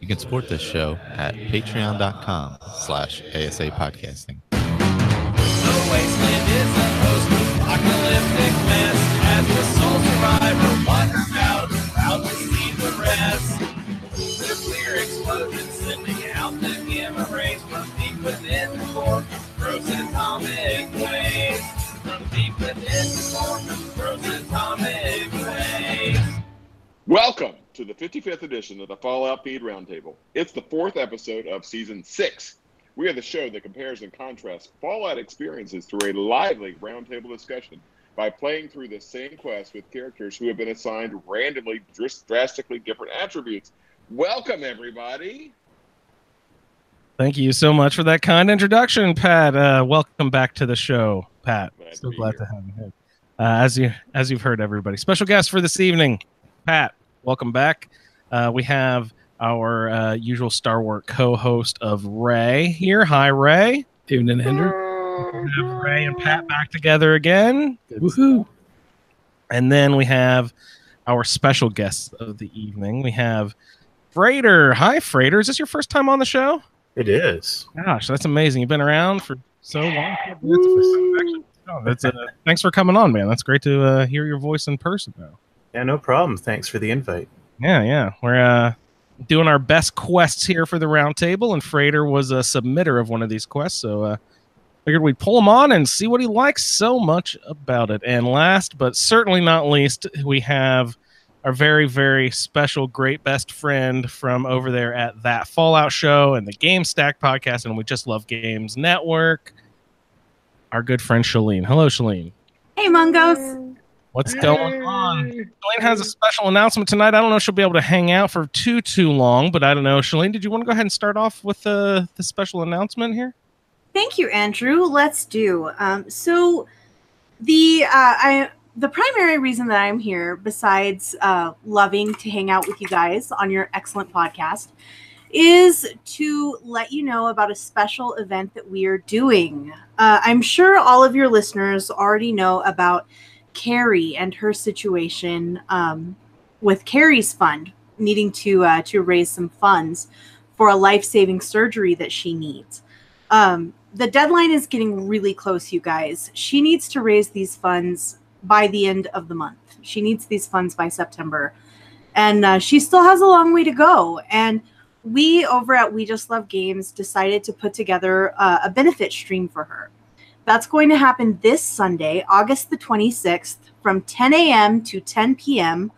You can support this show at patreon.com/ASA podcasting. The wasteland is a post-apocalyptic mess. As the sole survivor wanders out, proud to see the rest. Nuclear explosions sending out the gamma rays from deep within the core, frozen atomic waves. From deep within the core, frozen atomic waves. Welcome to the 55th edition of the Fallout Roundtable. It's the 4th episode of Season 6. We are the show that compares and contrasts Fallout experiences through a lively roundtable discussion by playing through the same quest with characters who have been assigned randomly, drastically different attributes. Welcome, everybody. Thank you so much for that kind introduction, Pat. Welcome back to the show, Pat. So glad to have you here. As you've heard, everybody, special guest for this evening, Pat. Welcome back. We have our usual stalwart co-host of Ray here. Hi, Ray. Evening, Andrew. We have Ray and Pat back together again. Woohoo! And then we have our special guest of the evening. We have Freighter. Hi, Freighter. Is this your first time on the show? It is. Gosh, that's amazing. You've been around for so long. Thanks for coming on, man. That's great to hear your voice in person, though. Yeah, no problem. Thanks for the invite. Yeah. We're doing our best quests here for the roundtable, and Freighter was a submitter of one of these quests, so figured we'd pull him on and see what he likes so much about it. And last, but certainly not least, we have our very, very special, great best friend from over there at That Fallout Show and the Game Stack podcast, and We Just Love Games Network, our good friend Shilling. Hello, Shilling. Hey, Mungos. What's going on? Shalene has a special announcement tonight. I don't know if she'll be able to hang out for too long, but I don't know. Shalene, did you want to go ahead and start off with the special announcement here? Thank you, Andrew. Let's do. So the primary reason that I'm here, besides loving to hang out with you guys on your excellent podcast, is to let you know about a special event that we are doing. I'm sure all of your listeners already know about Carrie and her situation with Carrie's fund, needing to raise some funds for a life-saving surgery that she needs. The deadline is getting really close, you guys. She needs to raise these funds by the end of the month. She needs these funds by September. And she still has a long way to go. And we over at We Just Love Games decided to put together a benefit stream for her. That's going to happen this Sunday, August the 26th, from 10 a.m. to 10 p.m.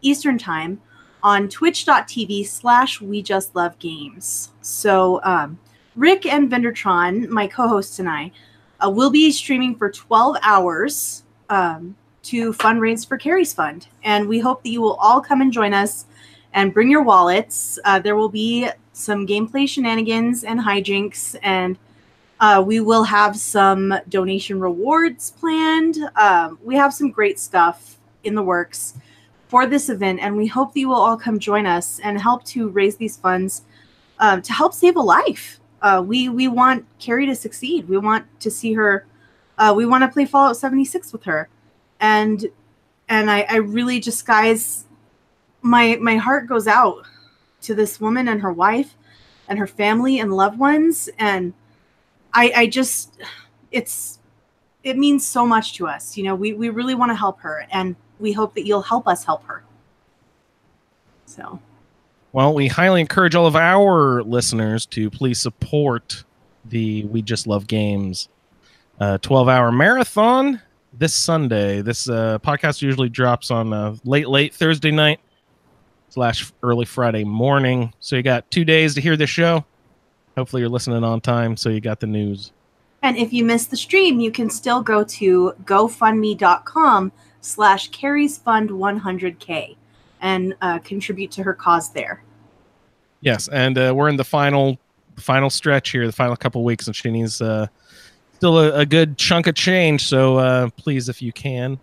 Eastern Time on twitch.tv/WeJustLoveGames. So Rick and Vendertron, my co-hosts and I, will be streaming for 12 hours to fundraise for Carrie's Fund. And we hope that you will all come and join us and bring your wallets. There will be some gameplay shenanigans and hijinks, and we will have some donation rewards planned. We have some great stuff in the works for this event, and we hope that you will all come join us and help to raise these funds to help save a life. We want Carrie to succeed. We want to see her. We want to play Fallout 76 with her, and I really just, guys, my heart goes out to this woman and her wife and her family and loved ones, and I just, it means so much to us. You know, we really want to help her, and we hope that you'll help us help her. So. Well, we highly encourage all of our listeners to please support the We Just Love Games 12-hour marathon this Sunday. This podcast usually drops on late Thursday night / early Friday morning. So you got 2 days to hear this show. Hopefully you're listening on time, so you got the news. And if you missed the stream, you can still go to gofundme.com/carriesfund100K and contribute to her cause there. Yes, and we're in the final stretch here, the final couple weeks, and she needs still a good chunk of change. So please, if you can,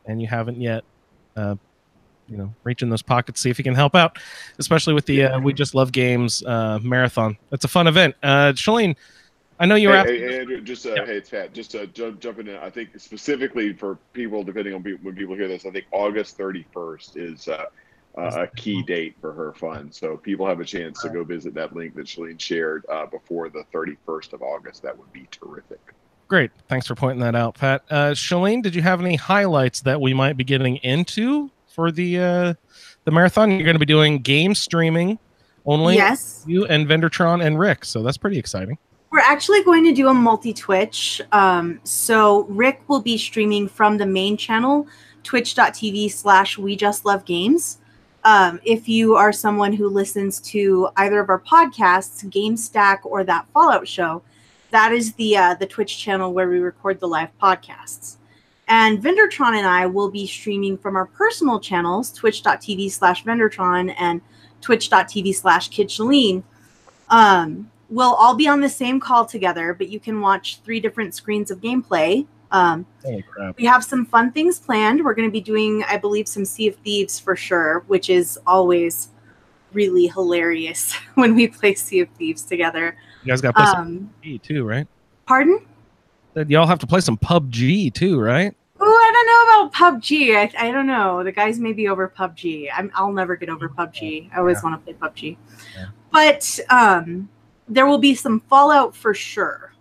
and you haven't yet, reach in those pockets, see if you can help out, especially with the We Just Love Games marathon. It's a fun event. Shalene, I know you were asking. Hey, Andrew, hey, it's Pat. Just jumping in. I think specifically for people, depending on when people hear this, I think August 31st is a key date for her fund. So people have a chance to go visit that link that Shalene shared before the 31st of August. That would be terrific. Great. Thanks for pointing that out, Pat. Shalene, did you have any highlights that we might be getting into for the marathon? You're going to be doing game streaming only. Yes. You and Vendertron and Rick. So that's pretty exciting. We're actually going to do a multi-Twitch. So Rick will be streaming from the main channel, twitch.tv/WeJustLoveGames. If you are someone who listens to either of our podcasts, GameStack or That Fallout Show, that is the Twitch channel where we record the live podcasts. And Vendertron and I will be streaming from our personal channels, twitch.tv/Vendertron and twitch.tv/KidShalene. We'll all be on the same call together, but you can watch 3 different screens of gameplay. Holy crap. We have some fun things planned. We're going to be doing, I believe, some Sea of Thieves for sure, which is always really hilarious when we play Sea of Thieves together. You guys got to play some PUBG too, right? Pardon? Y'all have to play some PUBG too, right? Oh, I don't know about PUBG. I don't know. The guys may be over PUBG. I'll never get over PUBG. I always want to play PUBG. Yeah. But there will be some Fallout for sure.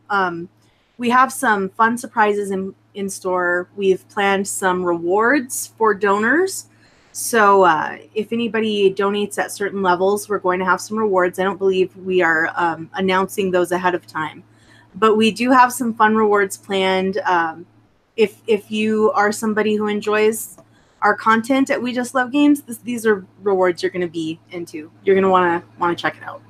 We have some fun surprises in store. We've planned some rewards for donors. So if anybody donates at certain levels, we're going to have some rewards. I don't believe we are announcing those ahead of time. But we do have some fun rewards planned. If you are somebody who enjoys our content at We Just Love Games, these are rewards you're going to be into. You're going to want to check it out.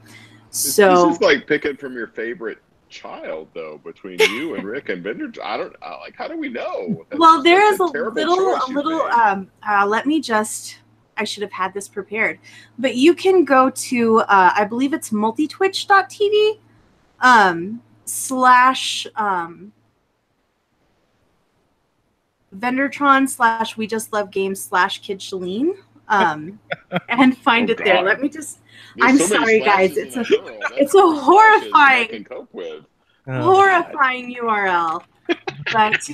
So this is like picking from your favorite child, though, between you and Rick and Bender. I don't like. How do we know? Well, there is a terrible little. Let me just. I should have had this prepared, but you can go to. I believe it's multitwitch.tv. /Vendertron/ We Just Love Games /KidShalene. And find it there. Let me just. I'm sorry, guys. It's a horrifying, horrifying URL. But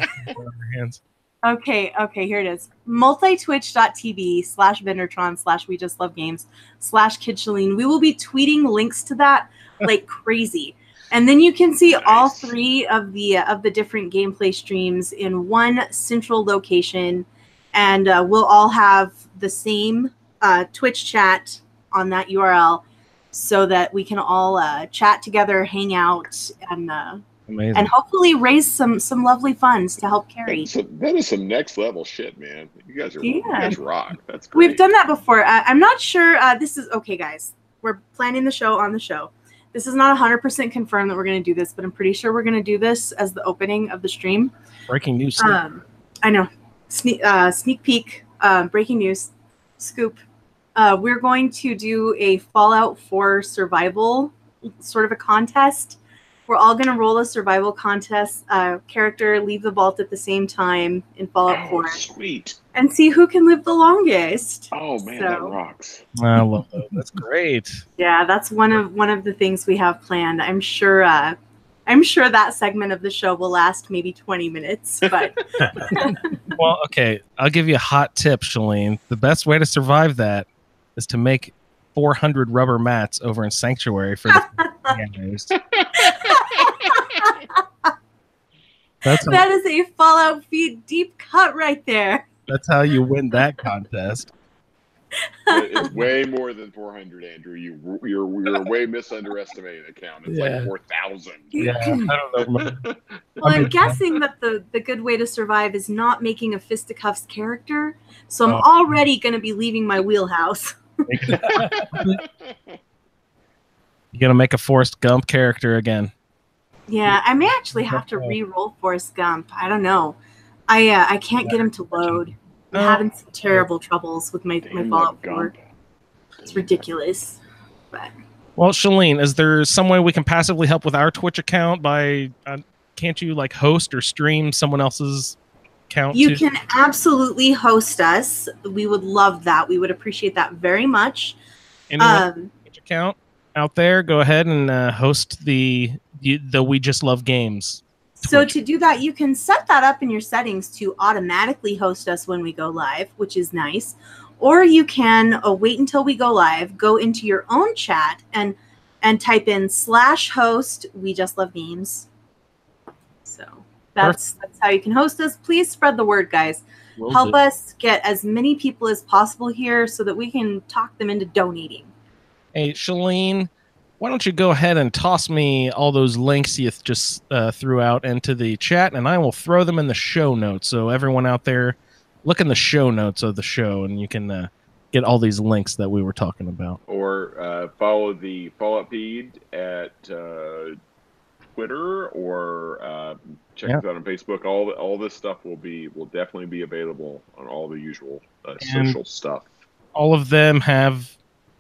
okay, here it is. Multitwitch.tv /Vendertron/ We Just Love Games /KidShalene. We will be tweeting links to that like crazy. And then you can see all 3 of the different gameplay streams in one central location, and we'll all have the same Twitch chat on that URL, so that we can all chat together, hang out, and hopefully raise some lovely funds to help carry. That is some next level shit, man. You guys rock. That's great. We've done that before. I'm not sure. This is okay, guys. We're planning the show on the show. This is not 100% confirmed that we're going to do this, but I'm pretty sure we're going to do this as the opening of the stream. Breaking news. I know. Sneak peek. Breaking news. Scoop. We're going to do a Fallout 4 survival sort of a contest. We're all going to roll a survival contest character, leave the vault at the same time in Fallout 4. Sweet. And see who can live the longest. Oh man, that rocks. I love that. That's great. Yeah, that's one of the things we have planned. I'm sure that segment of the show will last maybe 20 minutes, but well, okay. I'll give you a hot tip, Shalene. The best way to survive that is to make 400 rubber mats over in Sanctuary for the that is a Fallout feed deep cut right there. That's how you win that contest. It's way more than 400, Andrew. You're way misunderestimating the count. It's like 4,000. Yeah, I don't know. Well, I'm guessing that the good way to survive is not making a fisticuffs character. So I'm already going to be leaving my wheelhouse. You're going to make a Forrest Gump character again. Yeah, I may actually have to re-roll Forrest Gump. I don't know. I can't get him to load. I'm having some terrible troubles with my Fallout 4. It's ridiculous. But well, Shalene, is there some way we can passively help with our Twitch account by can't you like host or stream someone else's account? You can absolutely host us. We would love that. We would appreciate that very much. Anyone Twitch account out there, go ahead and host the We Just Love Games. So Twitch. to do that, you can set that up in your settings to automatically host us when we go live, which is nice. Or you can wait until we go live, go into your own chat and type in /host We Just Love Games. So that's how you can host us. Please spread the word, guys. Help us get as many people as possible here so that we can talk them into donating. Hey, Shalene, why don't you go ahead and toss me all those links you just threw out into the chat, and I will throw them in the show notes. So everyone out there, look in the show notes of the show, and you can get all these links that we were talking about. Or follow the Fallout feed at Twitter, or check us out on Facebook. All this stuff will definitely be available on all the usual social stuff. All of them have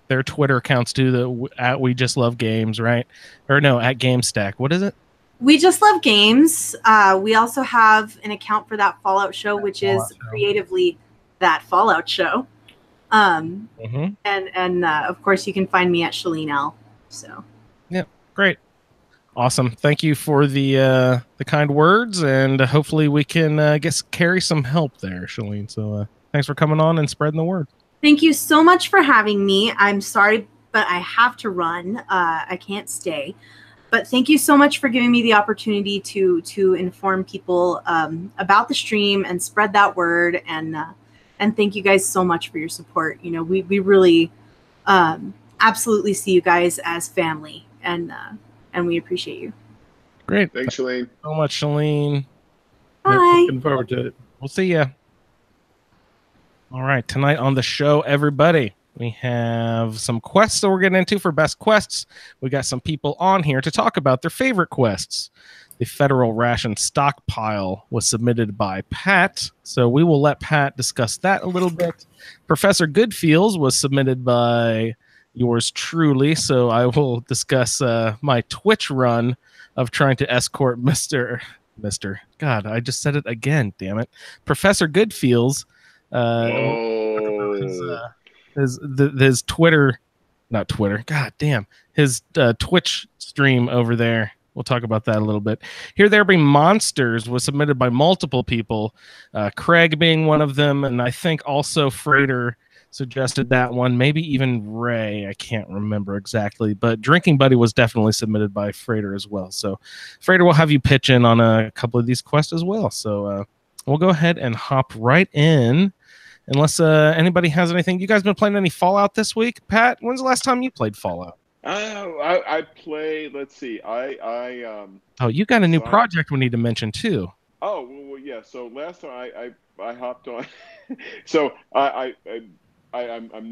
their Twitter accounts too. At We Just Love Games, right? Or no, at GameStack. What is it? We Just Love Games. We also have an account for That Fallout Show, which is creatively That Fallout Show. And of course, you can find me at Shalene L. So. Yeah, great. Awesome. Thank you for the kind words, and hopefully we can carry some help there, Shalene. So thanks for coming on and spreading the word. Thank you so much for having me. I'm sorry, but I have to run. I can't stay. But thank you so much for giving me the opportunity to inform people about the stream and spread that word. And thank you guys so much for your support. You know, we really absolutely see you guys as family, and we appreciate you. Great. Thanks, Shalene. So much, Shalene. Bye. Looking forward to it. We'll see ya. All right, tonight on the show, everybody, we have some quests that we're getting into for best quests. We got some people on here to talk about their favorite quests. The federal ration stockpile was submitted by Pat, so we will let Pat discuss that a little bit. Professor Goodfields was submitted by yours truly, so I will discuss my Twitch run of trying to escort Mr. God, I just said it again, damn it. Professor Goodfields. His Twitter, not Twitter, god damn, his Twitch stream over there. We'll talk about that a little bit. Here There Be Monsters was submitted by multiple people, Craig being one of them, and I think also Freighter suggested that one, maybe even Ray, I can't remember exactly, but Drinking Buddy was definitely submitted by Freighter as well. So Freighter will have you pitch in on a couple of these quests as well. So we'll go ahead and hop right in. Unless anybody has anything. You guys been playing any Fallout this week? Pat, when's the last time you played Fallout? I play, let's see. Oh, you got a new project we need to mention too. Oh, well, yeah. So last time I hopped on. So I'm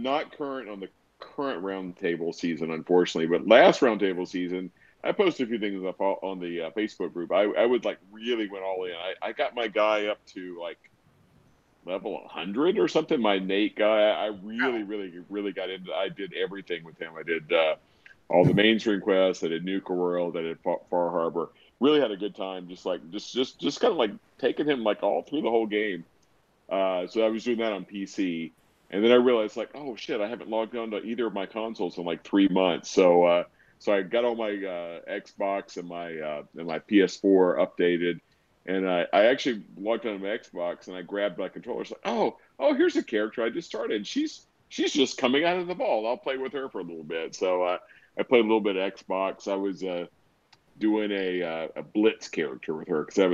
not current on the current roundtable season, unfortunately, but last roundtable season, I posted a few things up on the Facebook group. I would really went all in. I got my guy up to level 100 or something. My Nate guy, I really got into. I did everything with him. I did all the mainstream quests. I did Nuka World. I did Far Harbor. Really had a good time. Just kind of taking him all through the whole game. So I was doing that on PC, and then I realized oh shit, I haven't logged on to either of my consoles in 3 months. So I got all my Xbox and my PS4 updated. And I actually logged on my Xbox and I grabbed my controller. It's oh, here's a character I just started. She's just coming out of the vault. I'll play with her for a little bit. So I played a little bit of Xbox. I was doing a Blitz character with her because I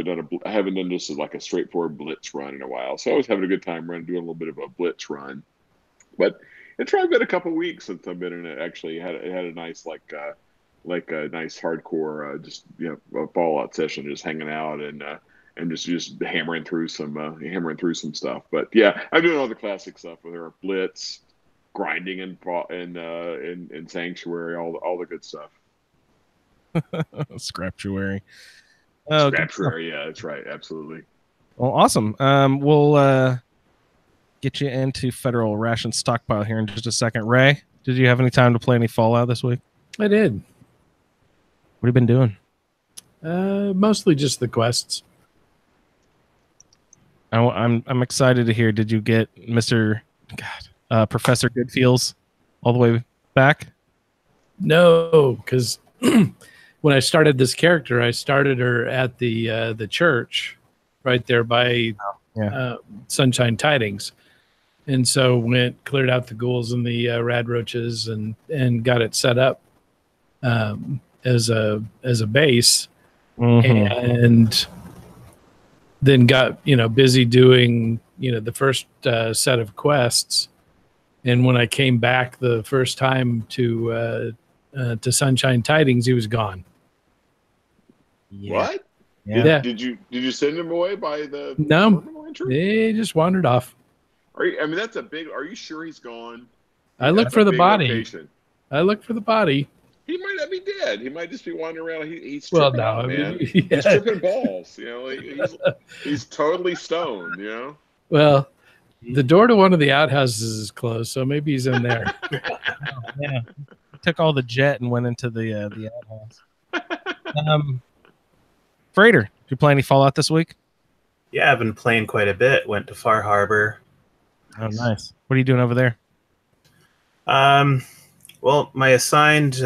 haven't done this as a straightforward Blitz run in a while. So I was having a good time doing a little bit of a Blitz run. But it's probably been a couple of weeks since I've been in it. Actually, it had a nice a nice hardcore a Fallout session, just hanging out and just hammering through some stuff. But yeah, I'm doing all the classic stuff with her: Blitz, grinding, and Sanctuary, all the good stuff. Scraptuary. Oh, Scraptuary, yeah, that's right, absolutely. Well, awesome. We'll get you into Federal Ration Stockpile here in just a second. Ray, did you have any time to play any Fallout this week? I did. What have you been doing? Mostly just the quests. I'm excited to hear. Did you get Professor Goodfields all the way back? No, because when I started this character, I started her at the church right there by Sunshine Tidings. And so cleared out the ghouls and the rad roaches and got it set up as a base, and then got busy doing the first set of quests. And when I came back the first time to Sunshine Tidings, he was gone. What? Yeah. Did you send him away by the No, terminal entry? he just wandered off. Are you sure he's gone? I looked for the body. Location. I looked for the body. He might not be dead. He might just be wandering around. He's Well, tripping no, out, I mean, man. yeah. He's tripping balls. He's totally stoned. Well, the door to one of the outhouses is closed, so maybe he's in there. Yeah, took all the jet and went into the outhouse. Freighter, did you play any Fallout this week? Yeah, I've been playing quite a bit. Went to Far Harbor. Oh, nice. What are you doing over there? Well, my assigned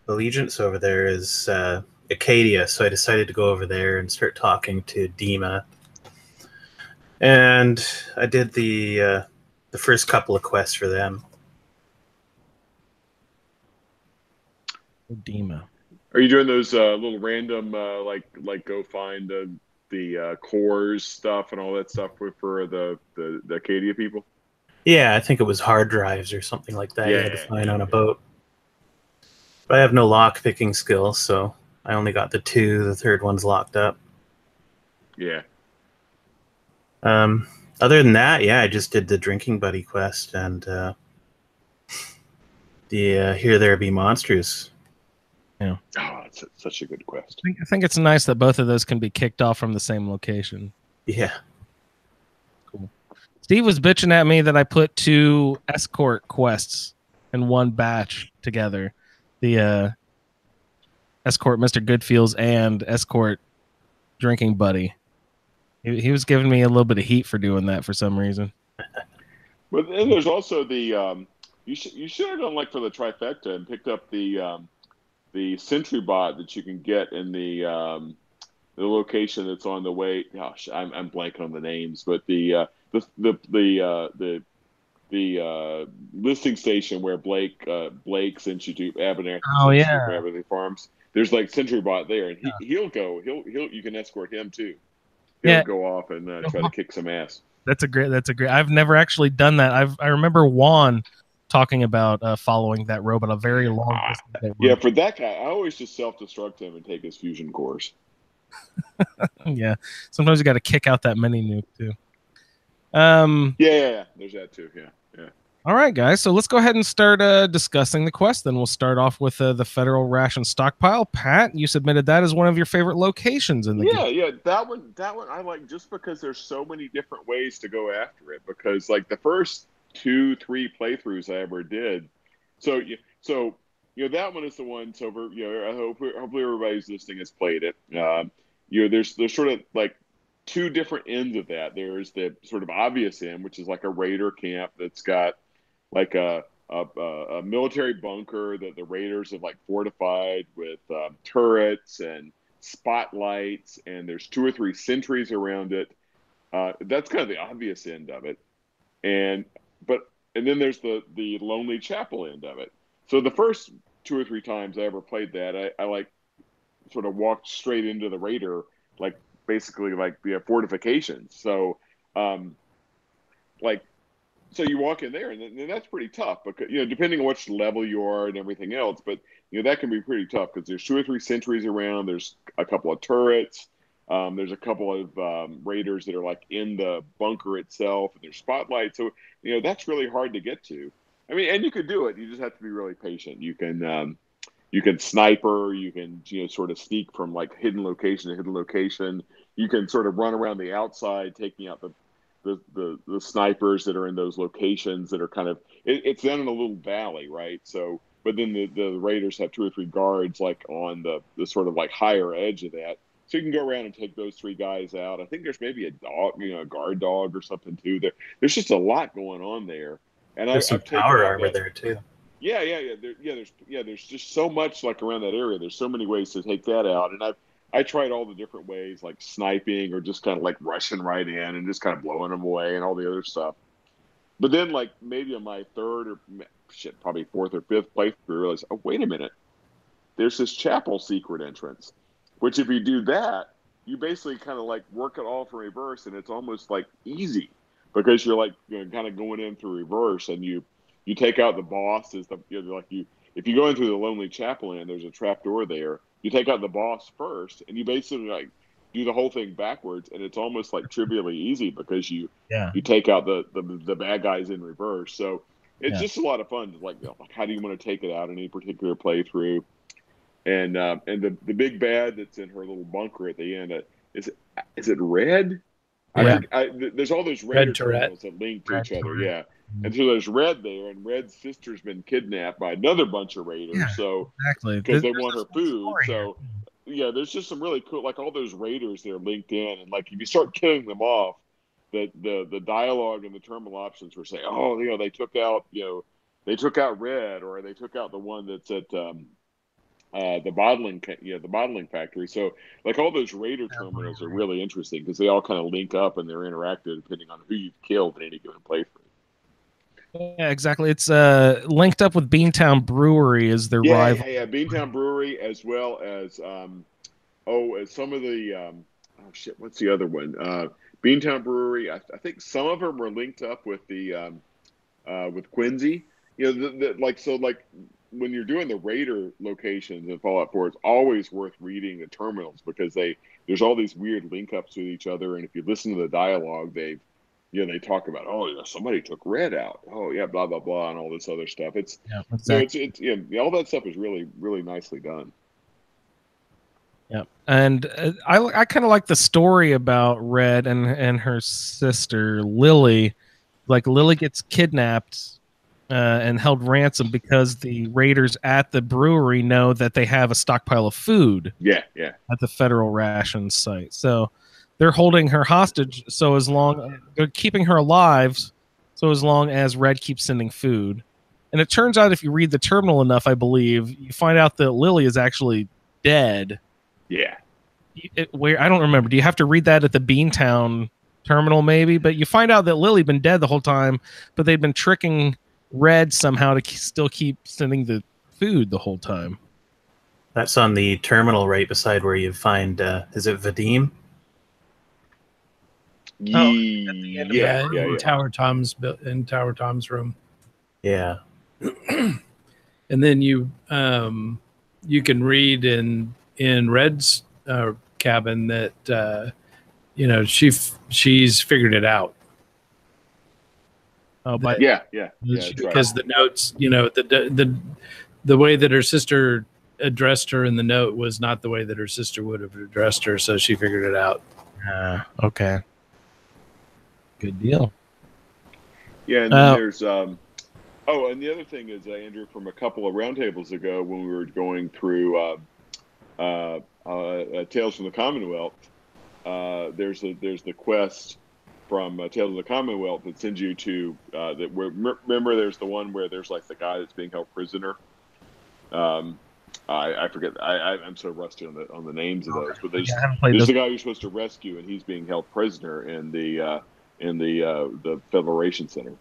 allegiance over there is Acadia, so I decided to go over there and start talking to Dima. And I did the first couple of quests for them. Dima. Are you doing those little random like go find the cores stuff and all that stuff for the Acadia people? Yeah, I think it was hard drives or something like that you had to find on a boat. But I have no lock picking skills, so I only got the 2. The third one's locked up. Yeah. Other than that, yeah, I just did the drinking buddy quest and the Here There Be Monsters. Yeah. Oh, it's such a good quest. I think it's nice that both of those can be kicked off from the same location. Yeah. Cool. Steve was bitching at me that I put 2 escort quests in one batch together. The escort Mr. Goodfeels and escort drinking buddy. He was giving me a little bit of heat for doing that for some reason. But then there's also the you should have done like for the trifecta and picked up the sentry bot that you can get in the location that's on the way. Gosh, I'm blanking on the names, but the listing station where Blake sent you to Abernathy. Oh yeah, Abernathy Farms. There's like sentry bot there, and he'll you can escort him too. He'll go off and try to kick some ass. That's a great. I've never actually done that. I remember Juan talking about following that robot a very long distance. Yeah, for that guy, I always just self-destruct him and take his fusion cores. Yeah, sometimes you got to kick out that mini nuke too. Yeah, there's that too. Yeah. All right, guys. So let's go ahead and start discussing the quest. Then we'll start off with the federal ration stockpile. Pat, you submitted that as one of your favorite locations in the game. Yeah. That one I like just because there's so many different ways to go after it. Because like the first 2-3 playthroughs I ever did, so that one is the one. So hopefully everybody's listening has played it. There's sort of like 2 different ends of that. There's the sort of obvious end, which is like a raider camp that's got like a military bunker that the raiders have like fortified with turrets and spotlights, and there's 2 or 3 sentries around it. That's kind of the obvious end of it, and then there's the lonely chapel end of it. So the first 2 or 3 times I ever played that, I like sort of walked straight into the raider, like basically like the fortifications. So so you walk in there, and that's pretty tough because depending on which level you are and everything else, but that can be pretty tough because there's 2 or 3 sentries around. There's a couple of turrets. There's a couple of raiders that are like in the bunker itself, and there's spotlights. So that's really hard to get to. I mean, and you could do it. You just have to be really patient. You can sniper. You can sort of sneak from like hidden location to hidden location. You can sort of run around the outside, taking out the snipers that are in those locations that are kind of it's down in a little valley, right? So, but then the raiders have 2 or 3 guards like on the sort of like higher edge of that. So you can go around and take those 3 guys out. I think there's maybe a dog, a guard dog or something too. There's just a lot going on there. And there's some power armor there too. There's just so much like around that area. There's so many ways to take that out, and I tried all the different ways, like sniping or just kind of like rushing right in and just kind of blowing them away and all the other stuff. But then, like maybe on my probably fourth or fifth playthrough, I realized, oh wait a minute, there's this chapel secret entrance, which if you do that, you basically kind of like work it all from reverse, and it's almost like easy because you're like kind of going in through reverse, and you take out the boss if you go into the Lonely Chapel and there's a trap door there, you take out the boss first, and you basically like do the whole thing backwards, and it's almost like trivially easy because you take out the bad guys in reverse. So it's just a lot of fun. Like how do you want to take it out in any particular playthrough? And the big bad that's in her little bunker at the end, is it Red? Yeah. There's all those Raider terminals that link to each other. Yeah. And so there's Red there, and Red's sister's been kidnapped by another bunch of Raiders. Yeah, so exactly, because they want her food. So there's just some really cool, like all those Raiders that are linked in, and like if you start killing them off, the dialogue and the terminal options were saying, oh, they took out Red, or they took out the one that's at the bottling factory. So like all those Raider terminals are really interesting because they all kind of link up and they're interactive depending on who you've killed in any given playthrough. Yeah, exactly. It's linked up with Beantown Brewery as their rival. Yeah, Beantown Brewery, as well as as some of the what's the other one? Beantown Brewery. I think some of them were linked up with the with Quincy. When you're doing the Raider locations in Fallout 4, it's always worth reading the terminals because there's all these weird link ups with each other, and if you listen to the dialogue, they talk about, somebody took Red out. Oh yeah, blah blah blah, and all this other stuff. It's all that stuff is really really nicely done. Yeah, and I kind of like the story about Red and her sister Lily. Like Lily gets kidnapped and held ransom because the Raiders at the brewery know that they have a stockpile of food. Yeah. At the federal ration site, so they're holding her hostage. So they're keeping her alive, so as long as Red keeps sending food. And it turns out, if you read the terminal enough, I believe you find out that Lily is actually dead. Yeah. Where I don't remember. Do you have to read that at the Beantown terminal, maybe? But you find out that Lily'd been dead the whole time, but they'd been tricking Red somehow to still keep sending the food the whole time. That's on the terminal right beside where you find, is it Vadim? In Tower Tom's room. Yeah. And then you can read in Red's cabin that she's figured it out. Oh, but because the notes, the way that her sister addressed her in the note was not the way that her sister would have addressed her, so she figured it out. Okay. Good deal. Yeah, and then there's and the other thing is, Andrew, from a couple of roundtables ago when we were going through Tales from the Commonwealth, there's the quest from Tales of the Commonwealth that sends you to remember there's the one where there's like the guy that's being held prisoner. I forget. I'm so rusty on the names of those, but there's the guy you're supposed to rescue, and he's being held prisoner in the Federation Center.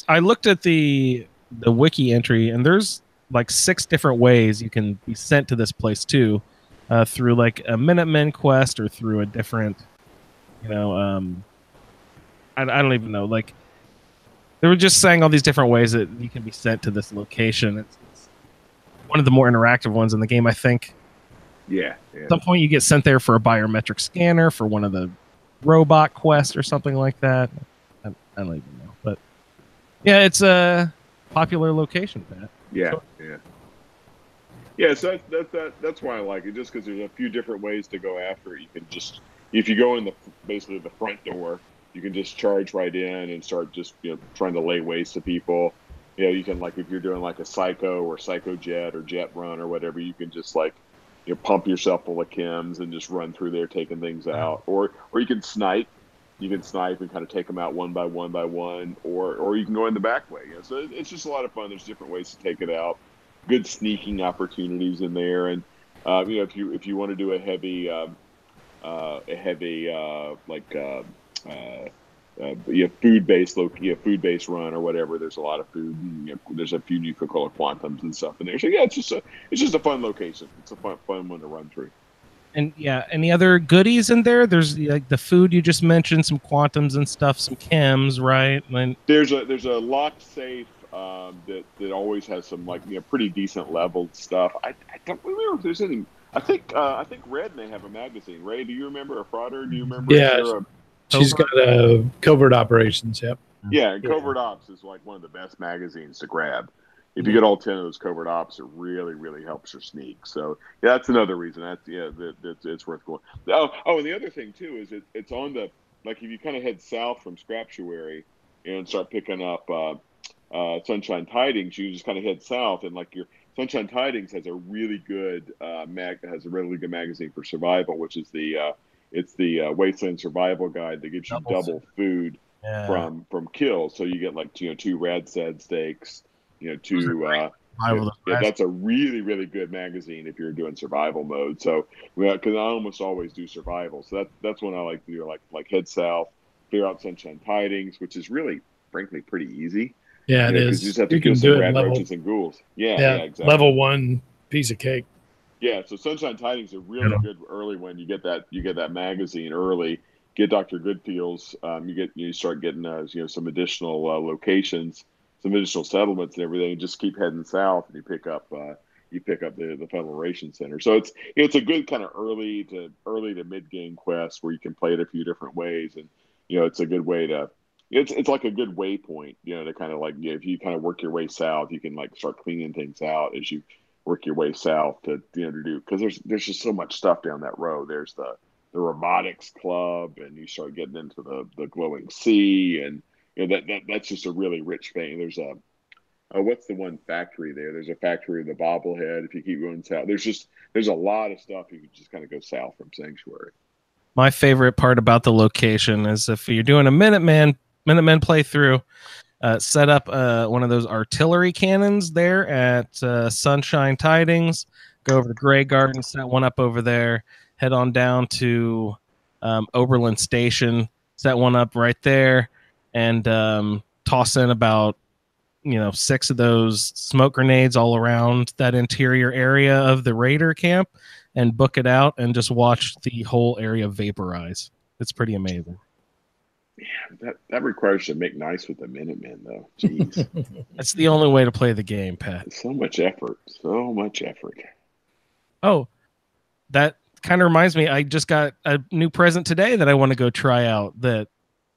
I looked at the wiki entry, and there's like 6 different ways you can be sent to this place too, through like a Minutemen quest or through a different, I don't even know. Like they were just saying all these different ways that you can be sent to this location. It's one of the more interactive ones in the game, I think. Yeah. At some point, you get sent there for a biometric scanner for one of the robot quests or something like that. I don't even know, but yeah, it's a popular location, Pat. Yeah. So that's why I like it, just because there's a few different ways to go after it. You can just, if you go in basically the front door, you can just charge right in and start just trying to lay waste to people. You can, like if you're doing like a psycho or psycho jet or jet run or whatever, you can just like pump yourself full of chems and just run through there taking things out, or you can snipe. snipe and kind of take them out one by one, or you can go in the back way. So it's just a lot of fun. There's different ways to take it out. Good sneaking opportunities in there, and if you want to do a heavy food-based run or whatever. There's a lot of food. And, there's a few new Coca-Cola Quantums and stuff in there. So yeah, it's just a fun location. It's a fun one to run through. And yeah, any other goodies in there? There's like the food you just mentioned, some Quantums and stuff, some chems, right? And there's a locked safe that always has some pretty decent leveled stuff. I don't remember if there's any. I think Red may have a magazine. Ray, do you remember, a Frauder? Do you remember? Yeah, she's got covert operations. Yep. Yeah, and Covert Ops is like one of the best magazines to grab. If you get all 10 of those Covert Ops, it really, really helps your sneak. So yeah, that's another reason. It's worth going. Oh, and the other thing too is it's on the if you kind of head south from Scraptuary and start picking up Sunshine Tidings, you just kind of head south and your Sunshine Tidings has a really good magazine for survival, which is the Wasteland Survival Guide that gives you double food from kills. So you get 2 Radstad steaks, 2. That's a really, really good magazine if you're doing survival mode. So because I almost always do survival, so that's when I like to do like head south, figure out Sunshine Tidings, which is really, frankly, pretty easy. Yeah, it is. You just have to kill some rat roaches and ghouls. Yeah, exactly. Level 1 piece of cake. Yeah, so Sunshine Tidings are really good early when you get that magazine early. Get Dr. Goodfield's. You start getting some additional locations, some additional settlements and everything. Just keep heading south, and you pick up the Federal Ration Center. So it's a good kind of early to mid game quest where you can play it a few different ways, and it's a good way to. It's like a good waypoint, to kind of if you kind of work your way south, you can start cleaning things out as you work your way south to do, because there's just so much stuff down that road. There's the robotics club, and you start getting into the glowing sea, and that's just a really rich thing. There's what's the one factory there? There's a factory of the bobblehead. If you keep going south, there's a lot of stuff you can just kind of go south from Sanctuary. My favorite part about the location is if you're doing a Minutemen playthrough, set up one of those artillery cannons there at Sunshine Tidings. Go over to Grey Garden, set one up over there. Head on down to Oberlin Station, set one up right there, and toss in about 6 of those smoke grenades all around that interior area of the Raider camp, and book it out and just watch the whole area vaporize. It's pretty amazing. Yeah, that requires you to make nice with the Minutemen, though. Jeez. That's the only way to play the game, Pat. So much effort. Oh, that kind of reminds me. I just got a new present today that I want to go try out that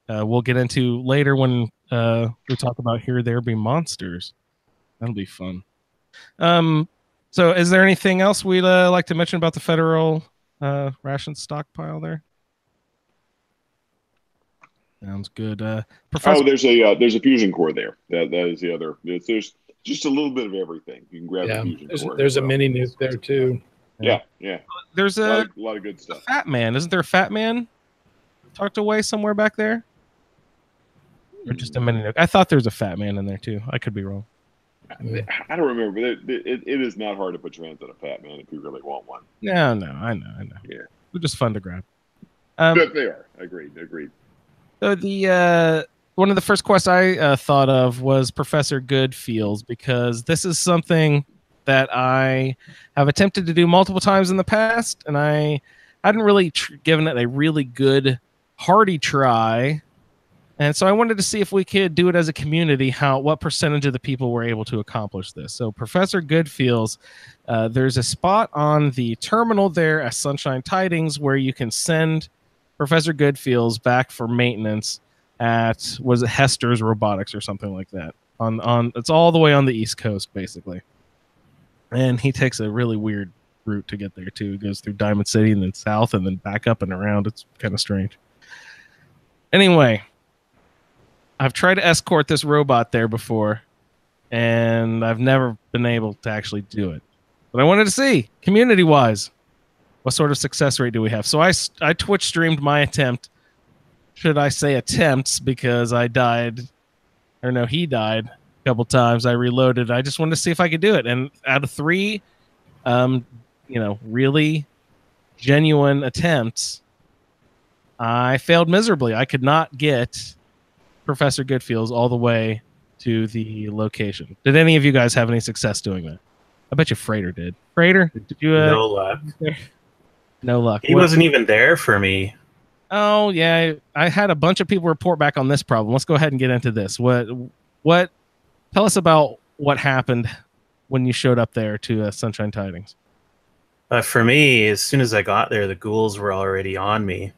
we'll get into later when we talk about Here There Be Monsters. That'll be fun. So is there anything else we'd like to mention about the federal ration stockpile there? Sounds good. Professor... Oh, there's a fusion core there. That is the other. There's just a little bit of everything. You can grab a fusion core. There's a mini nuke there too. Yeah. There's a lot of good stuff. Fat Man, isn't there a Fat Man tucked away somewhere back there? Or just a mini nuke? I thought there was a Fat Man in there too. I could be wrong. I don't remember. It is not hard to put your hands on a Fat Man if you really want one. No, I know. Yeah, they're just fun to grab. But they are. Agreed. So the one of the first quests I thought of was Professor Goodfields, because this is something that I have attempted to do multiple times in the past, and I hadn't really given it a really good, hearty try. And so I wanted to see if we could do it as a community, what percentage of the people were able to accomplish this. So Professor Goodfields, there's a spot on the terminal there at Sunshine Tidings where you can send Professor Goodfields back for maintenance at, was it Hester's Robotics or something like that? It's all the way on the East Coast, basically. And he takes a really weird route to get there too. He goes through Diamond City and then south and then back up and around. It's kind of strange. Anyway, I've tried to escort this robot there before, and I've never been able to actually do it. But I wanted to see, community-wise, what sort of success rate do we have? So I Twitch streamed my attempt should I say attempts, because I died, or no, he died a couple times. I reloaded. I just wanted to see if I could do it. And out of 3, really genuine attempts, I failed miserably. I could not get Professor Goodfields all the way to the location. Did any of you guys have any success doing that? I bet you Freighter did. Freighter, did you? No luck. No luck. He wasn't even there for me. Oh yeah, I had a bunch of people report back on this problem. Let's go ahead and get into this. What? Tell us about what happened when you showed up there to Sunshine Tidings. For me, as soon as I got there, the ghouls were already on me.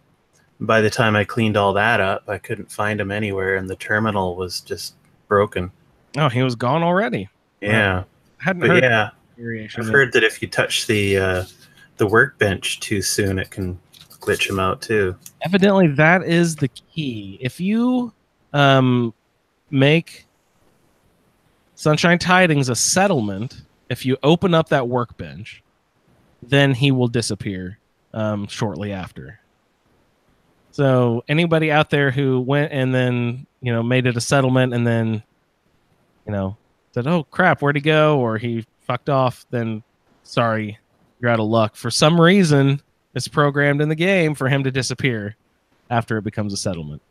By the time I cleaned all that up, I couldn't find him anywhere, and the terminal was just broken. Oh, he was gone already. Yeah, hadn't heard. Yeah, I've heard that if you touch the workbench too soon, it can glitch him out too. Evidently, that is the key. If you make Sunshine Tidings a settlement, if you open up that workbench, then he will disappear shortly after. So anybody out there who went and then, made it a settlement and then, said, oh, crap, where'd he go? Or he fucked off, then sorry, you're out of luck. For some reason, it's programmed in the game for him to disappear after it becomes a settlement.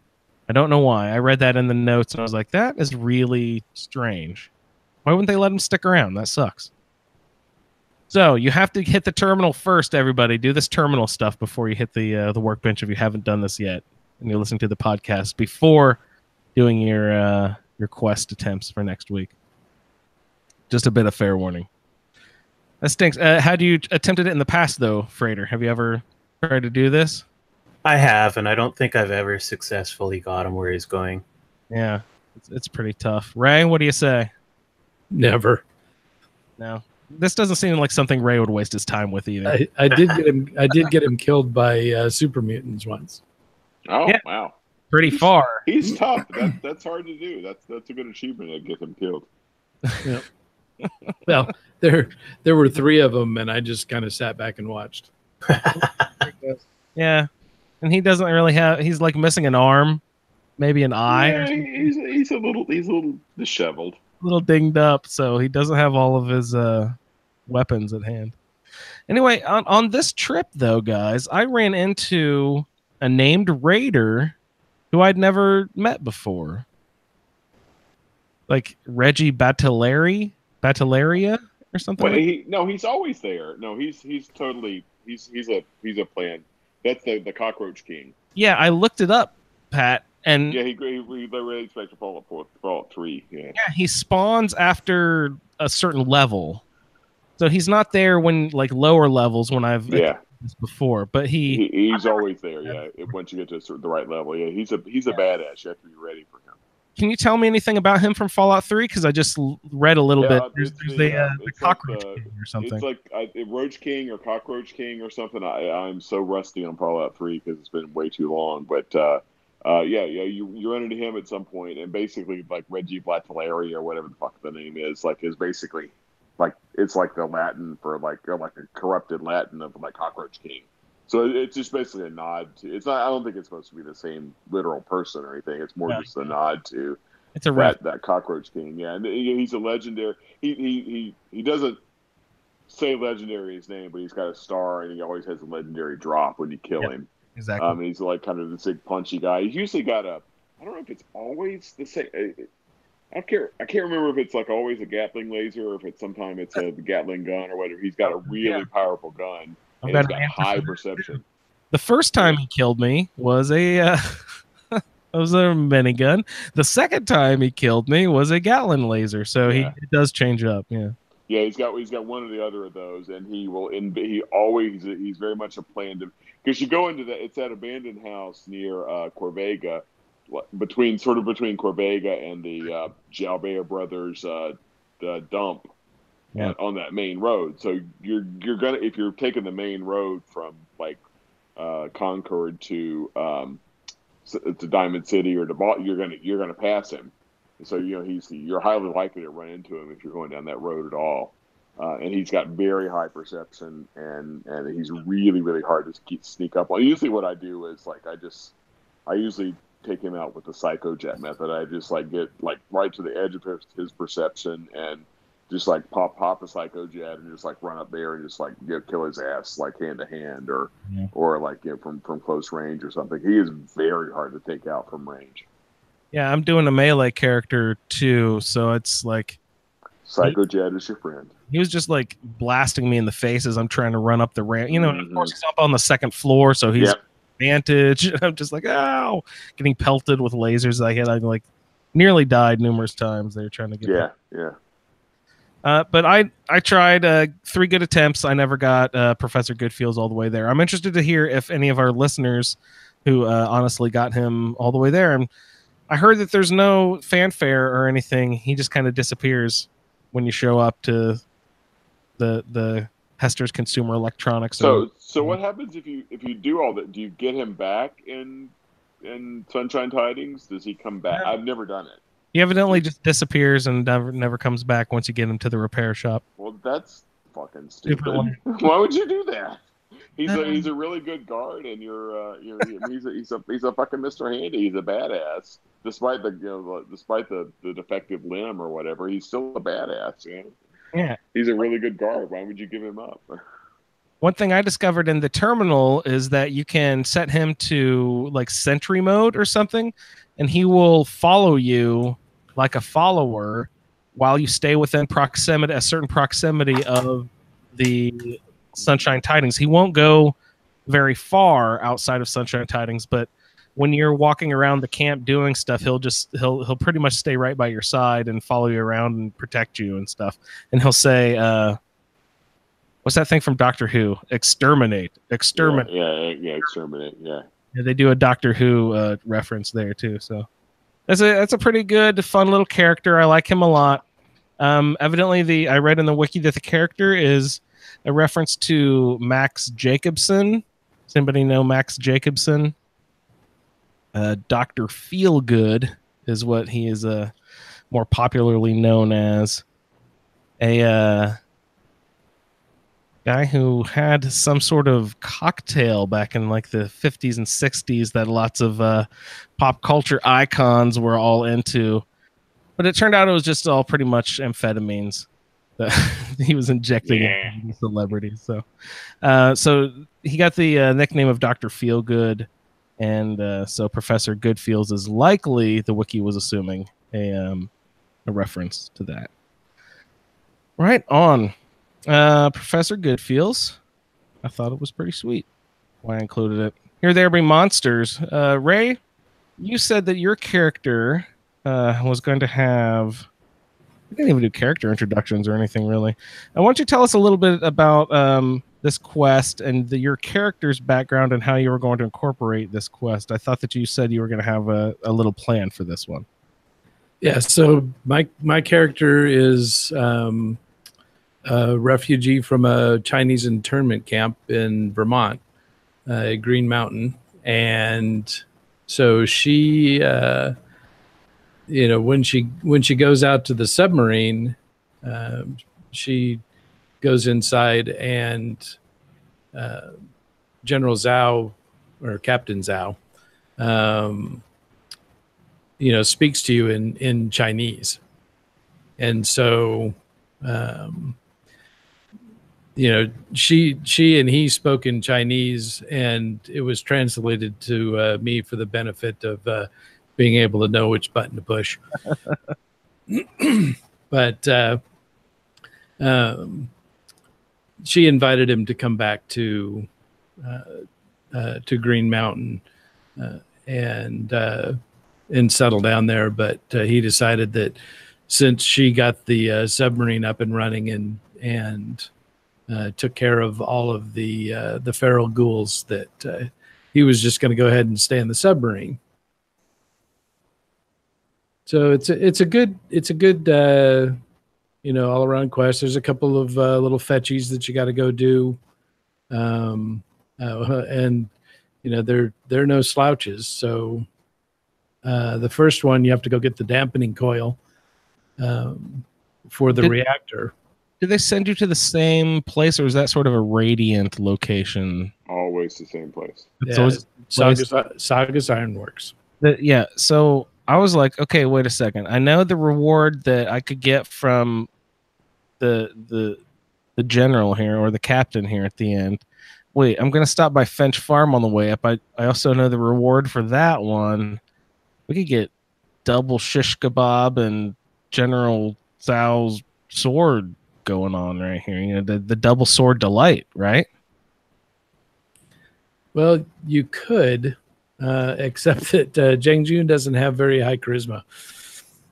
I don't know why. I read that in the notes and I was like, that is really strange. Why wouldn't they let him stick around? That sucks. So you have to hit the terminal first, everybody. Do this terminal stuff before you hit the workbench if you haven't done this yet. And you're listening to the podcast before doing your quest attempts for next week. Just a bit of fair warning. That stinks. Had you attempted it in the past, though, Freighter? Have you ever tried to do this? I have, and I don't think I've ever successfully got him where he's going. Yeah, it's pretty tough. Ray, what do you say? Never. No. This doesn't seem like something Ray would waste his time with either. I did get him killed by super mutants once. Oh yeah. Wow! Pretty far. He's tough. That's hard to do. That's a good achievement to get him killed. Yep. Well, there were 3 of them, and I just kind of sat back and watched. Yeah, and he doesn't really have. He's like missing an arm, maybe an eye. Yeah, he's a little disheveled. A little dinged up, so he doesn't have all of his weapons at hand. Anyway, on this trip, though, guys, I ran into a named raider who I'd never met before. Like Reggie Battleria or something. Well, he's always there. No, he's totally he's a plan. That's the Cockroach King. Yeah, I looked it up, Pat. And yeah, they really expect to Fallout 3. Yeah, he spawns after a certain level, so he's not there when like lower levels when I've this before. But he's always there. Yeah, once you get to the right level. Yeah, he's a badass. You have to be ready for him. Can you tell me anything about him from Fallout 3? Because I just read a little bit. There's the Cockroach King or something. It's like Roach King or Cockroach King or something. I'm so rusty on Fallout 3 because it's been way too long. But you run into him at some point, and basically like Reggie Battleria or whatever the fuck the name is basically like it's like the Latin for like a corrupted Latin of like Cockroach King. So it's just basically a nod to. It's not. I don't think it's supposed to be the same literal person or anything. It's more just a nod to. It's a that Cockroach King. Yeah, and he's a legendary. He doesn't say legendary his name, but he's got a star, and he always has a legendary drop when you kill him. Exactly. He's like kind of this big punchy guy. He's usually got a. I don't know if it's always the same. I can't remember if it's like always a Gatling laser or if it's sometimes it's a Gatling gun or whatever. He's got a really powerful gun. And he's got high perception. The first time he killed me was a minigun. The second time he killed me was a Gatling laser. So he does change up. Yeah. Yeah, he's got one or the other of those, and he's very much a plan to, because you go into it's that abandoned house near Corvega, between Corvega and the Jalbert brothers dump on that main road. So you're gonna, if you're taking the main road from like Concord to Diamond City or to you're gonna pass him. So you're highly likely to run into him if you're going down that road at all. And he's got very high perception, and he's really, really hard to sneak up on. Usually, what I do is like I usually take him out with the psychojet method. I just like get like right to the edge of his perception and just like pop a psychojet and just like run up there and just like kill his ass like hand to hand or like from close range or something. He is very hard to take out from range. Yeah, I'm doing a melee character too, so it's like psychojet is your friend. He was just like blasting me in the face as I'm trying to run up the ramp. You know, of course he's up on the second floor, so he's advantage. I'm just like, ow, getting pelted with lasers. I like nearly died numerous times. They were trying to get but I tried 3 good attempts. I never got Professor Goodfeels all the way there. I'm interested to hear if any of our listeners who honestly got him all the way there. And I heard that there's no fanfare or anything. He just kind of disappears when you show up to the Hester's Consumer Electronics. So what happens if you do all that? Do you get him back in Sunshine Tidings? Does he come back? I've never done it. He evidently just disappears and never comes back once you get him to the repair shop. Well, that's fucking stupid. Why would you do that? He's a really good guard, and he's a fucking Mr. Handy. He's a badass, despite the defective limb or whatever. He's still a badass. You know? Yeah, he's a really good guard. Why would you give him up? One thing I discovered in the terminal is that you can set him to like sentry mode or something, and he will follow you like a follower while you stay within a certain proximity of the Sunshine Tidings. He won't go very far outside of Sunshine Tidings, but when you're walking around the camp doing stuff, he'll pretty much stay right by your side and follow you around and protect you and stuff. And he'll say, what's that thing from Doctor Who? Exterminate. Yeah, exterminate. Yeah, they do a Doctor Who reference there too. So that's a pretty good, fun little character. I like him a lot. Evidently, I read in the wiki that the character is a reference to Max Jacobson. Does anybody know Max Jacobson? Dr. Feelgood is what he is more popularly known as. A guy who had some sort of cocktail back in like the 50s and 60s that lots of pop culture icons were all into. But it turned out it was just all pretty much amphetamines that he was injecting into celebrities. So he got the nickname of Dr. Feelgood. And so Professor Goodfeels is likely, the wiki was assuming, a reference to that. Right on. Professor Goodfeels. I thought it was pretty sweet why I included it. Here There Be Monsters. Ray, you said that your character was going to have... We didn't even do character introductions or anything, really. Why don't you tell us a little bit about this quest and your character's background and how you were going to incorporate this quest? I thought that you said you were going to have a little plan for this one. Yeah, so my character is a refugee from a Chinese internment camp in Vermont, Green Mountain. And so she... when she goes out to the submarine, she goes inside and General Zhao or Captain Zhao, speaks to you in Chinese. And so, she and he spoke in Chinese, and it was translated to me for the benefit of being able to know which button to push. But she invited him to come back to Green Mountain and settle down there. But he decided that since she got the submarine up and running and took care of all of the feral ghouls, that he was just going to go ahead and stay in the submarine. So it's a good all around quest. There's a couple of little fetchies that you got to go do, and they're no slouches. So the first one, you have to go get the dampening coil for the reactor. Did they send you to the same place, or is that sort of a radiant location? Always the same place. Yeah, Saugus Ironworks. Yeah, so I was like, okay, wait a second. I know the reward that I could get from the general here or the captain here at the end. Wait, I'm gonna stop by Finch Farm on the way up. I also know the reward for that one. We could get double shish kebab and General Thao's sword going on right here. You know, the double sword delight, right? Well, you could, except that Zhang Jun doesn't have very high charisma.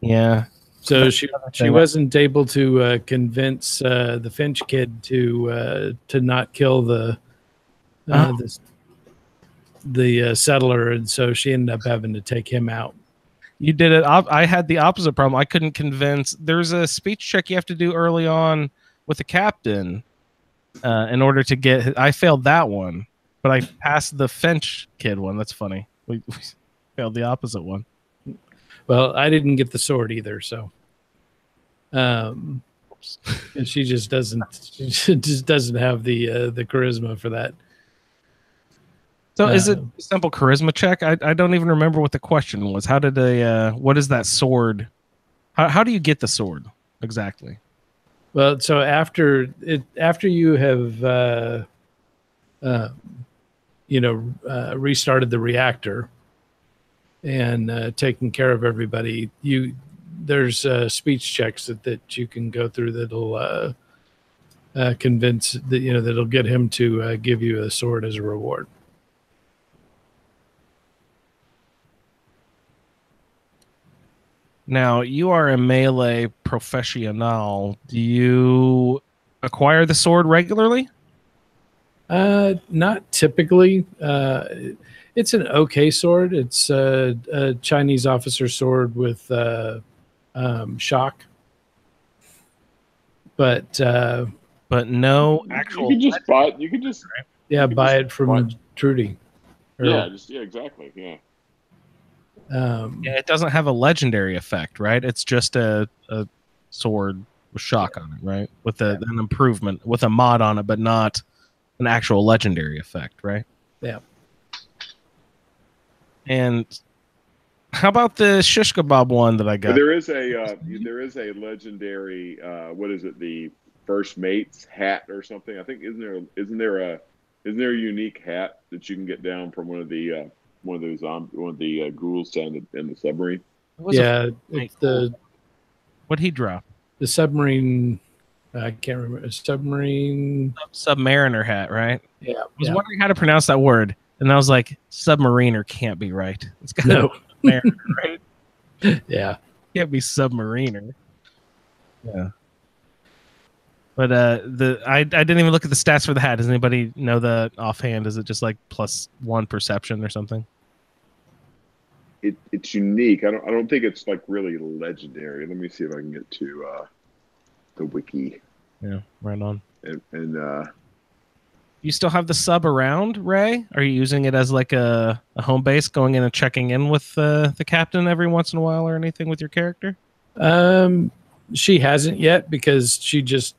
Yeah. So she wasn't able to convince the Finch kid to not kill the settler, and so she ended up having to take him out. You did it. I had the opposite problem. I couldn't convince. There's a speech check you have to do early on with the captain in order to get. I failed that one, but I passed the Finch kid one. That's funny. We failed the opposite one. Well, I didn't get the sword either, so and she just doesn't have the charisma for that. So is it a simple charisma check? I don't even remember what the question was. How did what is that sword? How do you get the sword exactly? Well, so after you have restarted the reactor and taken care of everybody, there's speech checks that you can go through that'll convince that that'll get him to give you a sword as a reward. Now, you are a melee professional. Do you acquire the sword regularly? Not typically. It's an okay sword. It's a Chinese officer sword with shock. But no actual. You can just buy it from Trudy. Exactly. Yeah. It doesn't have a legendary effect, right? It's just a sword with shock on it, right? With an improvement, with a mod on it, but not an actual legendary effect, right? Yeah. And how about the shish kebab one that I got? There is a legendary what is it, the first mate's hat or something? I think isn't there a unique hat that you can get down from one of the ghouls down in the submarine? It's what'd he drop? The submarine. I can't remember. A submariner hat, right? Yeah. I was wondering how to pronounce that word, and I was like, submariner can't be right. It's got to be submariner, right? Yeah. Can't be submariner. Yeah. But I didn't even look at the stats for the hat. Does anybody know the offhand? Is it just like +1 perception or something? It's unique. I don't think it's like really legendary. Let me see if I can get to the wiki. Yeah, right on. And you still have the sub around, Ray? Are you using it as like a home base, going in and checking in with the captain every once in a while, or anything with your character? She hasn't yet, because she just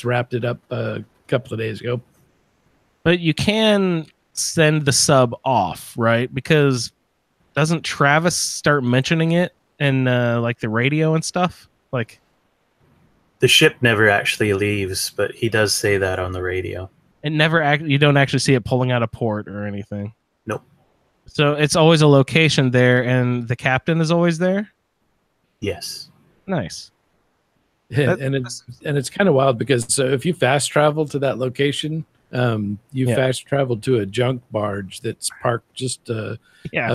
wrapped it up a couple of days ago. But you can send the sub off, right? Because doesn't Travis start mentioning it in like the radio and stuff? Like, the ship never actually leaves, but he does say that on the radio. It never you don't actually see it pulling out of port or anything. Nope. So it's always a location there, and the captain is always there? Yes. Nice. Yeah, and it's kind of wild, because if you fast travel to that location, fast travel to a junk barge that's parked just a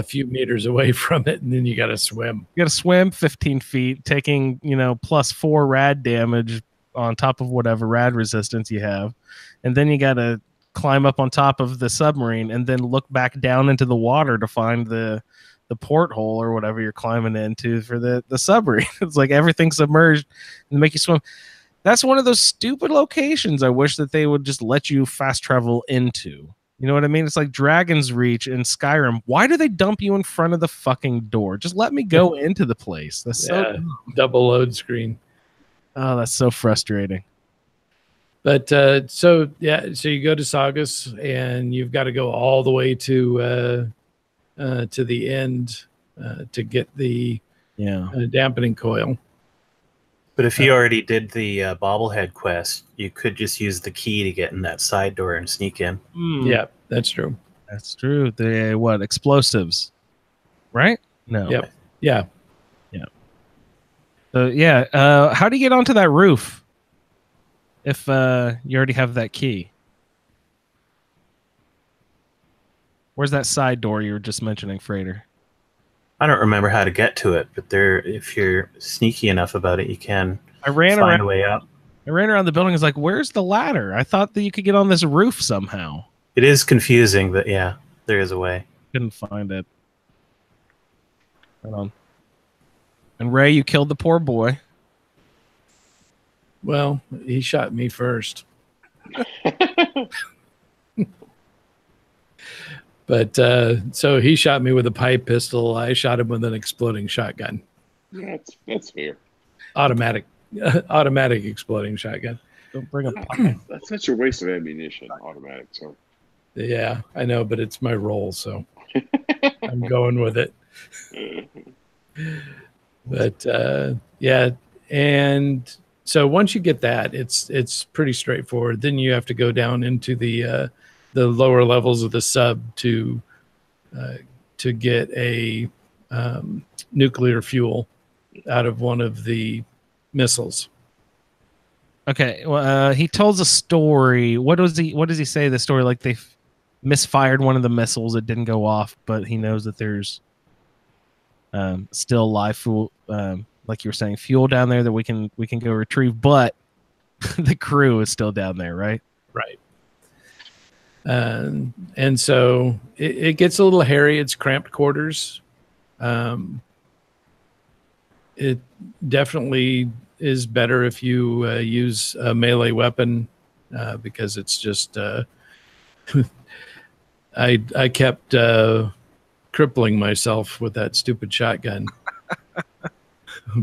few meters away from it, and then you got to swim. You got to swim 15 feet, taking +4 rad damage on top of whatever rad resistance you have, and then you got to climb up on top of the submarine and then look back down into the water to find the porthole or whatever you're climbing into for the submarine. It's like everything's submerged and make you swim. That's one of those stupid locations I wish that they would just let you fast travel into. You know what I mean? It's like Dragon's Reach in Skyrim. Why do they dump you in front of the fucking door? Just let me go into the place. That's so double load screen. Oh, that's so frustrating. But so you go to Saugus, and you've got to go all the way to to the end to get the Yeah. dampening coil. But if you already did the bobblehead quest, you could just use the key to get in that side door and sneak in. Yeah, that's true. That's true. The what? Explosives, right? No. Yep. Yeah. So yeah, how do you get onto that roof if you already have that key? Where's that side door you were just mentioning, Freighter? I don't remember how to get to it, but if you're sneaky enough about it, you can find a way up. I ran around the building. I was like, "Where's the ladder? I thought that you could get on this roof somehow." It is confusing, but yeah, there is a way. Couldn't find it. Hold on. And Ray, you killed the poor boy. Well, he shot me first. But so he shot me with a pipe pistol. I shot him with an exploding shotgun. That's fair. Automatic exploding shotgun. Don't bring a pipe. That's such a waste of ammunition. Automatic. So Yeah, I know, but it's my role, so I'm going with it. But yeah, and so once you get that, it's pretty straightforward. Then you have to go down into the lower levels of the sub to get a nuclear fuel out of one of the missiles. Okay, well, he tells a story. What does he say? The story, like they misfired one of the missiles. It didn't go off, but he knows that there's still live fuel, like you were saying, fuel down there that we can go retrieve. But the crew is still down there, right? Right. And so it gets a little hairy. It's cramped quarters. It definitely is better if you use a melee weapon because it's just I kept crippling myself with that stupid shotgun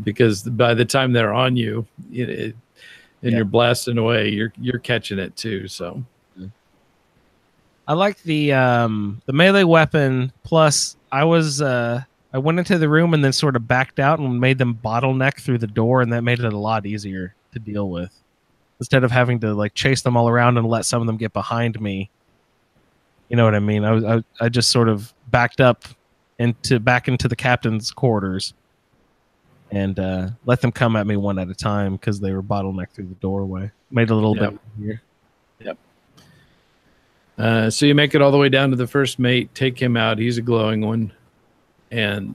because by the time they're on you, and you're blasting away, you're catching it too. So I like the melee weapon. Plus, I went into the room and then sort of backed out and made them bottleneck through the door, and that made it a lot easier to deal with. Instead of having to like chase them all around and let some of them get behind me. You know what I mean? I just sort of backed up back into the captain's quarters and let them come at me one at a time because they were bottlenecked through the doorway. Made it a little bit easier. Yep. So you make it all the way down to the first mate, take him out. He's a glowing one. And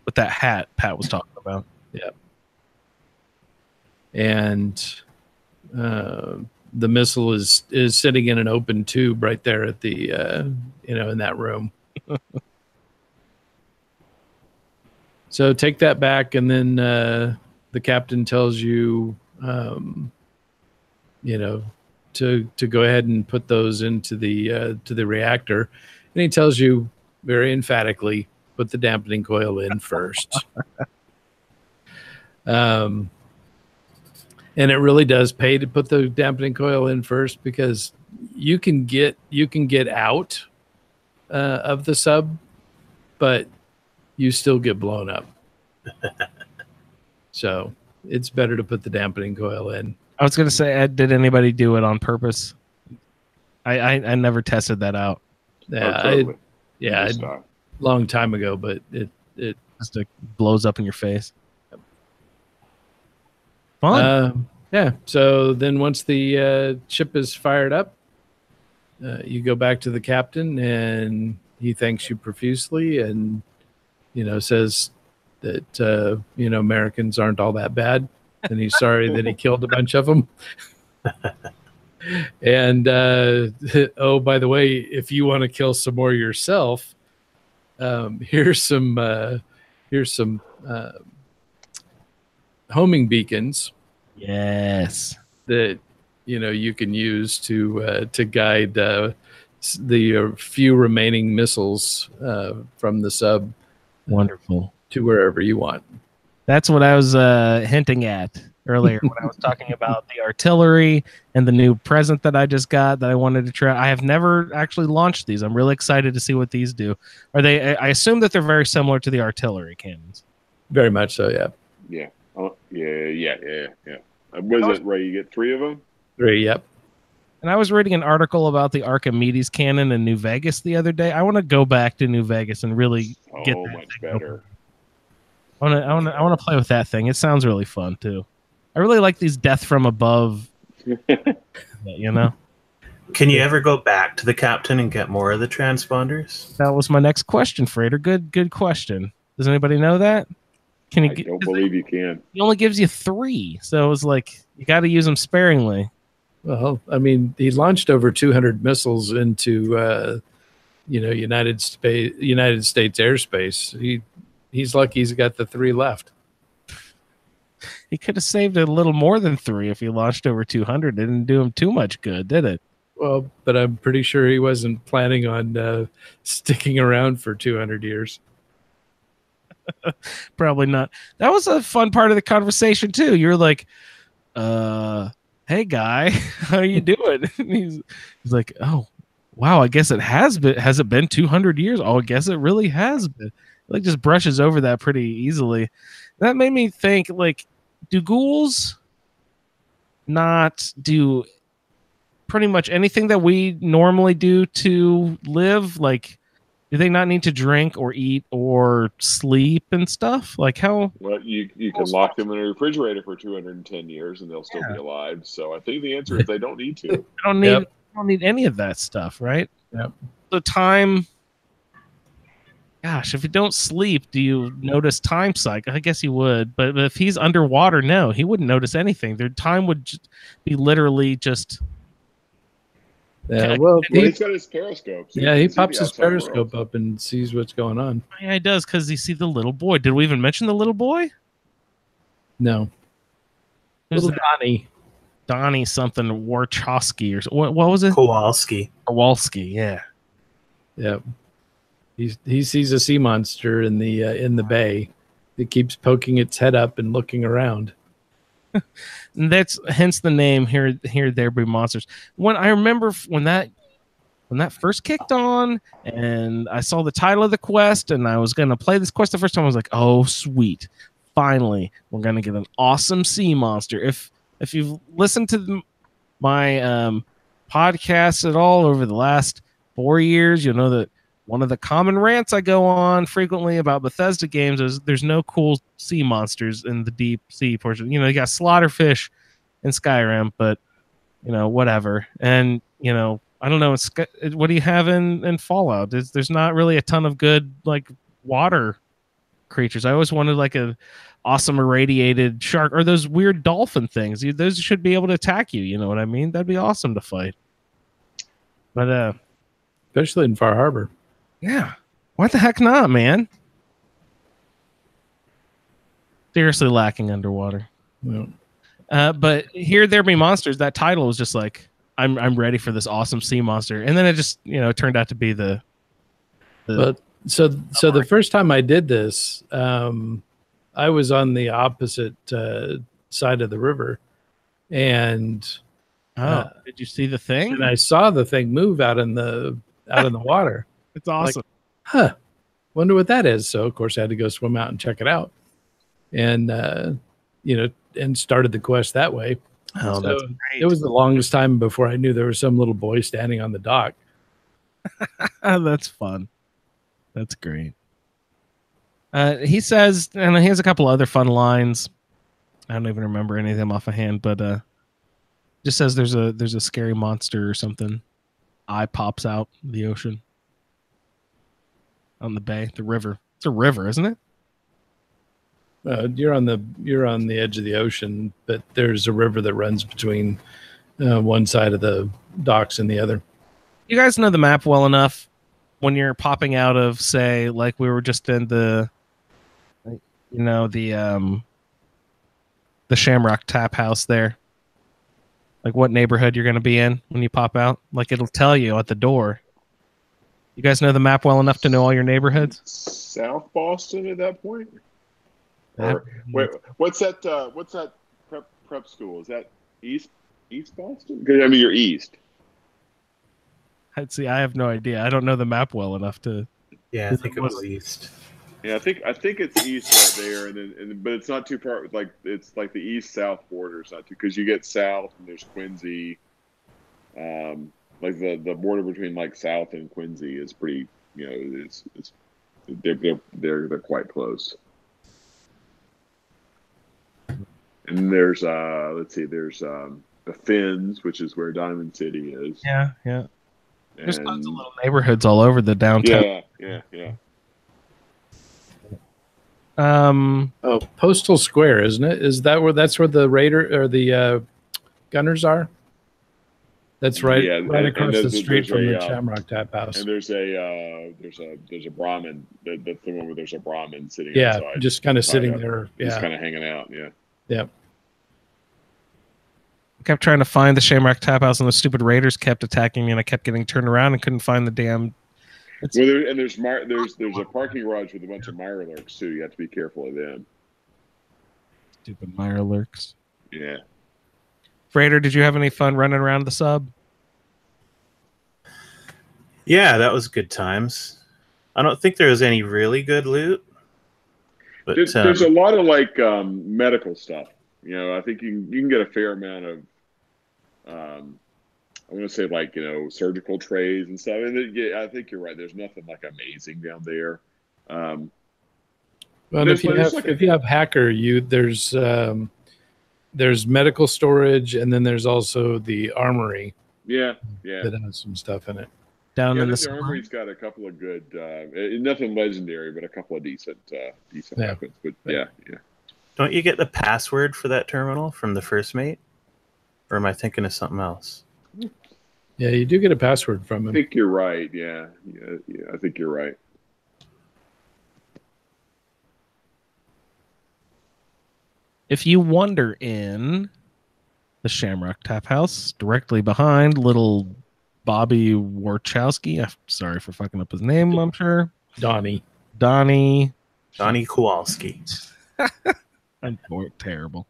with that hat Pat was talking about. Yep. And the missile is sitting in an open tube right there at the in that room. So take that back, and then the captain tells you to go ahead and put those into the reactor, and he tells you very emphatically, put the dampening coil in first. And it really does pay to put the dampening coil in first because you can get out of the sub, but you still get blown up. So it's better to put the dampening coil in. I was going to say, did anybody do it on purpose? I never tested that out. Yeah, long time ago, but it just blows up in your face. Fun. Yeah. So then once the ship is fired up, you go back to the captain, and he thanks you profusely, and says that Americans aren't all that bad, and he's sorry that he killed a bunch of them. And oh, by the way, if you want to kill some more yourself, here's some homing beacons. Yes, that you can use to guide the few remaining missiles from the sub. Wonderful. To wherever you want. That's what I was hinting at. earlier when I was talking about the artillery and the new present that I just got that I wanted to try. I have never actually launched these. I'm really excited to see what these do. Are they? I assume that they're very similar to the artillery cannons. Very much so, yeah. Yeah. Yeah. Was it right? You get 3 of them? 3, yep. And I was reading an article about the Archimedes Cannon in New Vegas the other day. I want to go back to New Vegas and really get that much thing better. open. I want to play with that thing. It sounds really fun too. I really like these death from above. You know. Can you ever go back to the captain and get more of the transponders? That was my next question, Frater. Good question. Does anybody know that? Can you? I don't believe you can. He only gives you 3, so it was like you got to use them sparingly. Well, I mean, he launched over 200 missiles into, United States airspace. He's lucky he's got the 3 left. He could have saved a little more than 3 if he launched over 200. It didn't do him too much good, did it? Well, but I'm pretty sure he wasn't planning on sticking around for 200 years. Probably not. That was a fun part of the conversation too. You're like, hey guy, how you doing? he's like, oh wow, I guess it has it been 200 years? Oh, I guess it really has been. Like, just brushes over that pretty easily. That made me think, like, do ghouls not do pretty much anything that we normally do to live? Like, do they not need to drink or eat or sleep and stuff? Like, how? Well, you can lock them in a refrigerator for 210 years and they'll still be alive. So I think the answer is they don't need to. They don't need any of that stuff, right? Yep. The time. Gosh, if you don't sleep, do you notice time cycle? I guess you would, but if he's underwater, no, he wouldn't notice anything. Their time would be literally just. Well, he's got his periscope. So he pops his periscope up and sees what's going on. Yeah, he does, because you see the little boy. Did we even mention the little boy? No. Who's Little Donnie. Donnie something Warchowski or what was it? Kowalski. Yeah. Yep. He sees a sea monster in the bay. It keeps poking its head up and looking around. And that's hence the name here there be monsters. When I remember when that first kicked on and I saw the title of the quest and I was going to play this quest the first time, I was like, oh sweet, finally we're going to get an awesome sea monster. If you've listened to my podcasts at all over the last 4 years, you'll know that one of the common rants I go on frequently about Bethesda games is there's no cool sea monsters in the deep sea portion. You got slaughterfish in Skyrim, but whatever. And I don't know. What do you have in Fallout? There's not really a ton of good like water creatures. I always wanted like a awesome irradiated shark or those weird dolphin things. Those should be able to attack you. You know what I mean? That'd be awesome to fight. But especially in Far Harbor. Yeah. What the heck not, man? Seriously lacking underwater. Yeah. But Here There Be Monsters, that title was just like, I'm ready for this awesome sea monster. And then it just, turned out to be the So the first time I did this, I was on the opposite side of the river. And did you see the thing? And I saw the thing move out in the water. It's awesome. Like, wonder what that is. So of course I had to go swim out and check it out, and and started the quest that way. Oh, so that's great. It was the longest time before I knew there was some little boy standing on the dock. That's fun. That's great. He says, and he has a couple other fun lines. I don't even remember any of them off of hand, but just says there's a scary monster or something. Eye pops out of the ocean. On the bay, the river. It's a river, isn't it? You're on the edge of the ocean, but there's a river that runs between one side of the docks and the other. You guys know the map well enough when you're popping out of, say, like we were just in the Shamrock Tap House there. Like what neighborhood you're going to be in when you pop out. Like it'll tell you at the door. You guys know the map well enough to know all your neighborhoods? South Boston at that point? Or, wait, what's that prep school? Is that East Boston? 'Cause, I mean, you're east. I'd see. I have no idea. I don't know the map well enough to. Yeah, I think it was east. Yeah, I think it's east right there, but it's not too far. Like it's like the east-south border is not too, because you get south and there's Quincy. Like the border between like South and Quincy is pretty. You know, they're quite close. And there's let's see, there's the Finns, which is where Diamond City is. Yeah, yeah. There's tons of little neighborhoods all over the downtown. Yeah. Oh, Postal Square, isn't it? Is that where the Raider or the Gunners are? That's right, right across the street from the Shamrock Tap House. And there's a Brahmin. That's the one where there's a Brahmin sitting. Yeah, outside, just kind of sitting there. Yeah, just kind of hanging out. Yeah. Yep. I kept trying to find the Shamrock Tap House, and the stupid Raiders kept attacking me, and I kept getting turned around and couldn't find the damn. There's a parking garage with a bunch of Mirelurks too. You have to be careful of them. Stupid Mirelurks. Yeah. Freighter, did you have any fun running around the sub? Yeah, that was good times. I don't think there was any really good loot. But there's a lot of like medical stuff. You know, I think you can get a fair amount of I want to say like, you know, surgical trays and stuff. And yeah, I think you're right. There's nothing like amazing down there. Well, if you have hacker, there's medical storage, and then there's also the armory. Yeah. That has some stuff in it. Down in the armory's got a couple of good, nothing legendary, but a couple of decent weapons. But yeah. Don't you get the password for that terminal from the first mate? Or am I thinking of something else? Yeah, you do get a password from him. I think you're right. Yeah, I think you're right. If you wander in the Shamrock Tap House, directly behind little Bobby Warchowski, I'm sorry for fucking up his name, I'm sure. Donnie Kowalski. I'm terrible.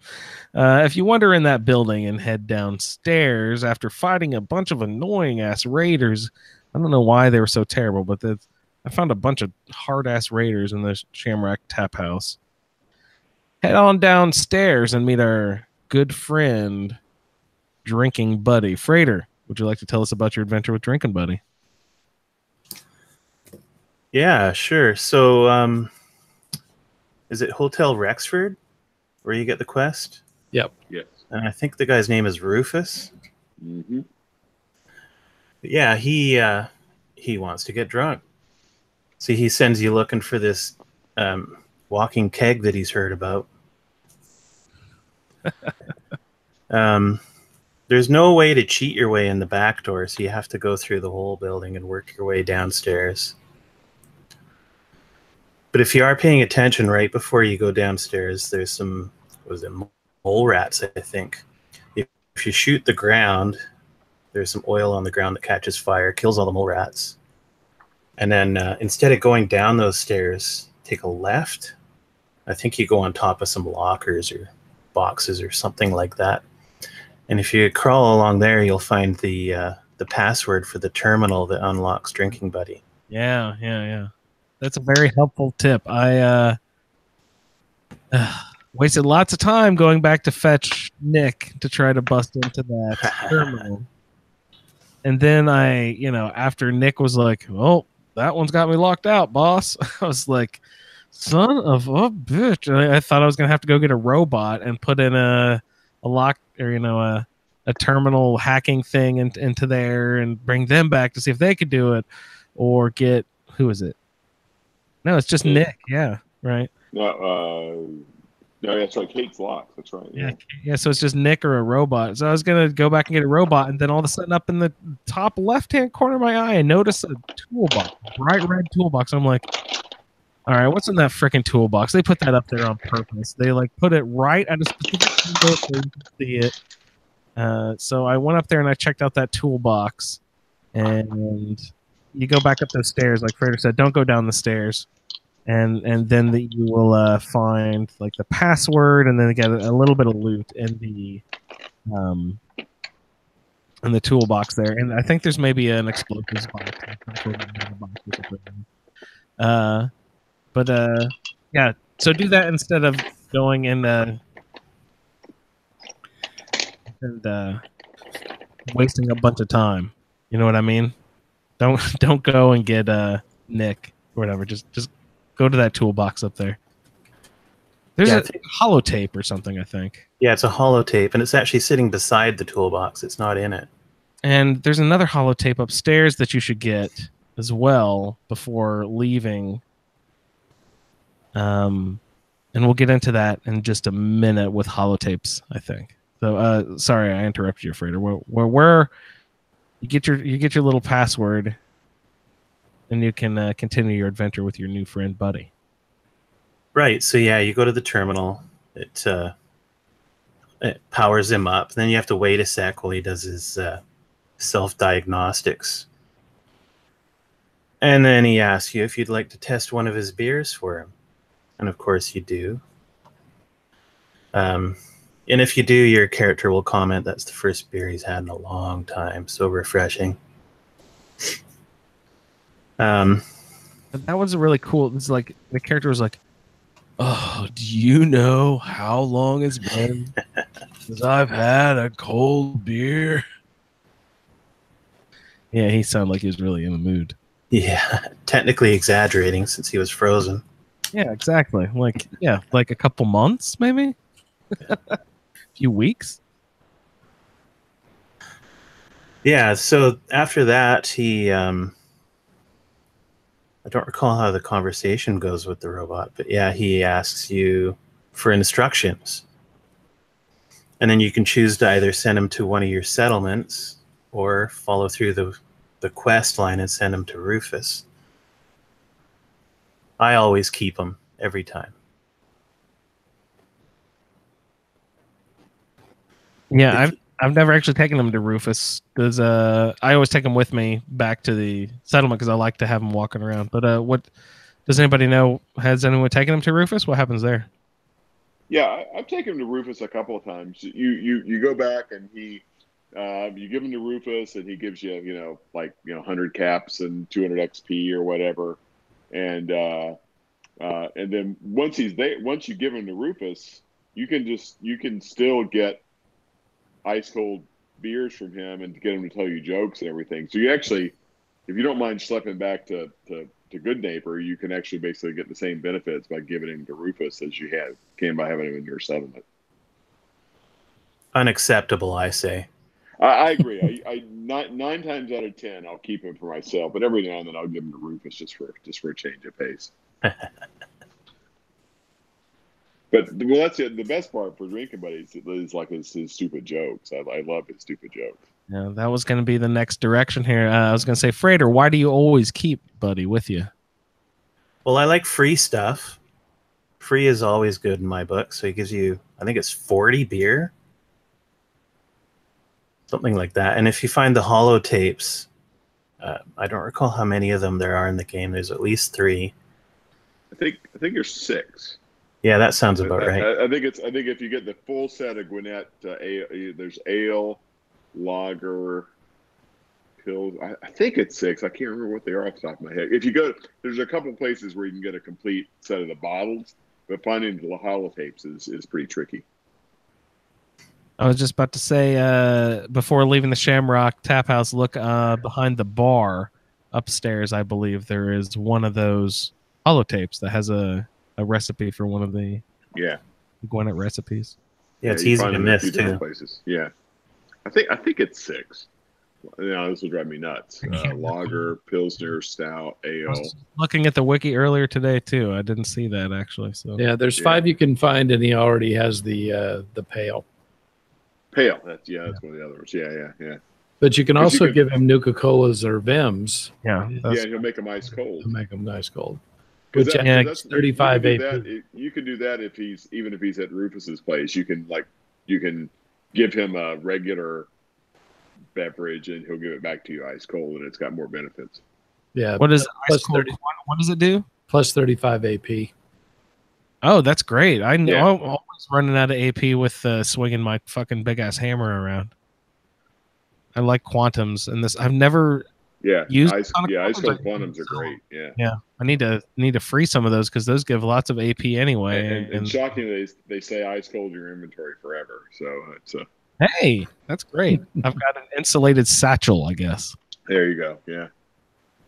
If you wander in that building and head downstairs after fighting a bunch of annoying ass raiders, I don't know why they were so terrible, but I found a bunch of hard ass raiders in the Shamrock Tap House. Head on downstairs and meet our good friend, Drinking Buddy. Freighter, would you like to tell us about your adventure with Drinking Buddy? Yeah, sure. So, is it Hotel Rexford where you get the quest? Yep. Yes. And I think the guy's name is Rufus. Mm-hmm. Yeah, he wants to get drunk. See, he sends you looking for this walking keg that he's heard about. There's no way to cheat your way in the back door, so you have to go through the whole building and work your way downstairs. But if you are paying attention right before you go downstairs, there's some, mole rats, I think. If you shoot the ground, there's some oil on the ground that catches fire, kills all the mole rats. And then instead of going down those stairs, take a left. I think you go on top of some lockers or boxes or something like that. And if you crawl along there, you'll find the password for the terminal that unlocks Drinking Buddy. Yeah. That's a very helpful tip. I wasted lots of time going back to fetch Nick to try to bust into that terminal. And then after Nick was like, "Oh, that one's got me locked out, boss," I was like, "Son of a bitch!" And I thought I was gonna have to go get a robot and put in a lock or a terminal hacking thing into there and bring them back to see if they could do it, or get who is it? No, it's just Nick. Yeah, right. No, that's right. Kate's locked. That's right. Yeah. So it's just Nick or a robot. So I was gonna go back and get a robot, and then all of a sudden, up in the top left-hand corner of my eye, I noticed a toolbox, bright red toolbox. I'm like, all right, what's in that freaking toolbox? They put that up there on purpose. They put it right at a specific window so you can see it. So I went up there and I checked out that toolbox, and you go back up those stairs, like Freighter said. Don't go down the stairs. and then you will find like the password, and then get a little bit of loot in the toolbox there. And I think there's maybe an explosives box, yeah. So do that instead of going and wasting a bunch of time. You know what I mean? Don't go and get Nick or whatever. Just go to that toolbox up there. There's a holotape or something, I think. Yeah, it's a holotape, and it's actually sitting beside the toolbox. It's not in it. And there's another holotape upstairs that you should get as well before leaving. And we'll get into that in just a minute with holotapes, I think. So, sorry, I interrupted you, Frater. Where you get your little password, and you can continue your adventure with your new friend, Buddy. Right. So yeah, you go to the terminal. It powers him up. Then you have to wait a sec while he does his self-diagnostics. And then he asks you if you'd like to test one of his beers for him. And of course you do. And if you do, your character will comment that's the first beer he's had in a long time. So refreshing. That was really cool. It's like the character was like, "Oh, do you know how long it's been since I've had a cold beer?" Yeah, he sounded like he was really in the mood. Yeah, technically exaggerating since he was frozen. Yeah, exactly. Like a couple months, maybe. A few weeks. Yeah, so after that, he I don't recall how the conversation goes with the robot, but yeah, he asks you for instructions. And then you can choose to either send him to one of your settlements or follow through the quest line and send him to Rufus. I always keep him every time. Yeah, I've never actually taken him to Rufus. I always take him with me back to the settlement because I like to have him walking around. But what does anybody know? Has anyone taken him to Rufus? What happens there? Yeah, I've taken him to Rufus a couple of times. You go back and you give him to Rufus and he gives you 100 caps and 200 XP or whatever, and then once you give him to Rufus, you can still get ice cold beers from him and get him to tell you jokes and everything. So you actually, if you don't mind schlepping back to Good Neighbor, you can actually basically get the same benefits by giving him to Rufus as you can by having him in your settlement. Unacceptable, I say. I agree. I 9 times out of 10 I'll keep him for myself, but every now and then I'll give him to Rufus just for a change of pace. But that's it. The best part for Drinking Buddies is like his stupid jokes. I love his stupid jokes. Yeah, that was going to be the next direction here. I was going to say, Frater, why do you always keep Buddy with you? Well, I like free stuff. Free is always good in my book. So he gives you, I think it's 40 beer. Something like that. And if you find the holotapes, I don't recall how many of them there are in the game. There's at least 3. I think there's 6. Yeah, that sounds about right. I think if you get the full set of Gwinnett, there's ale, lager, pills. I think it's 6. I can't remember what they are off the top of my head. If you go, there's a couple places where you can get a complete set of the bottles, but finding the holotapes is pretty tricky. I was just about to say, before leaving the Shamrock Tap House, look behind the bar upstairs. I believe there is one of those holotapes that has a recipe for one of the Gwinnett recipes. Yeah, it's easy to miss too. Places. Yeah, I think it's 6. This will drive me nuts. Lager, Pilsner, Stout, Ale. I was looking at the wiki earlier today too. I didn't see that actually. So yeah, there's 5 you can find, and he already has the pale. Pale. That's one of the other ones. Yeah. But you can also give him Nuka-Colas or Vims. Yeah, he'll make them ice cold. He'll make them ice cold. Which that's 35 AP. You can do that if he's at Rufus's place. You can give him a regular beverage and he'll give it back to you ice cold, and it's got more benefits. Yeah. What is ice cold? What does it do? plus 35 AP. Oh, that's great. I know Yeah. I'm always running out of AP with swinging my fucking big ass hammer around. I like quantums, and this I've never Yeah, used. ice cold quantums are great. Yeah, Yeah, I need to free some of those because those give lots of AP anyway. and shockingly, they say ice cold your inventory forever. So it's hey, that's great. I've got an insulated satchel, I guess. there you go. Yeah.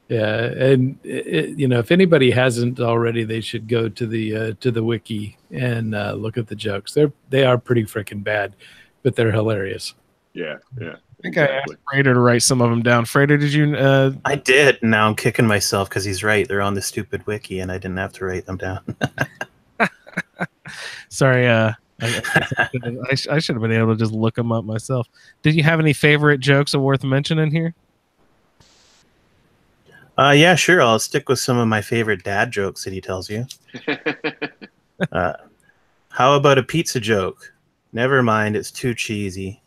Yeah, and if anybody hasn't already, they should go to the wiki and look at the jokes. They are pretty freaking bad, but they're hilarious. Yeah. I think I asked Frater to write some of them down. Frater, did you? I did. And now I'm kicking myself because he's right. They're on the stupid wiki, and I didn't have to write them down. Sorry, I should have been able to just look them up myself. Did you have any favorite jokes worth mentioning here? Yeah, sure. I'll stick with some of my favorite dad jokes that he tells you. How about a pizza joke? Never mind, it's too cheesy.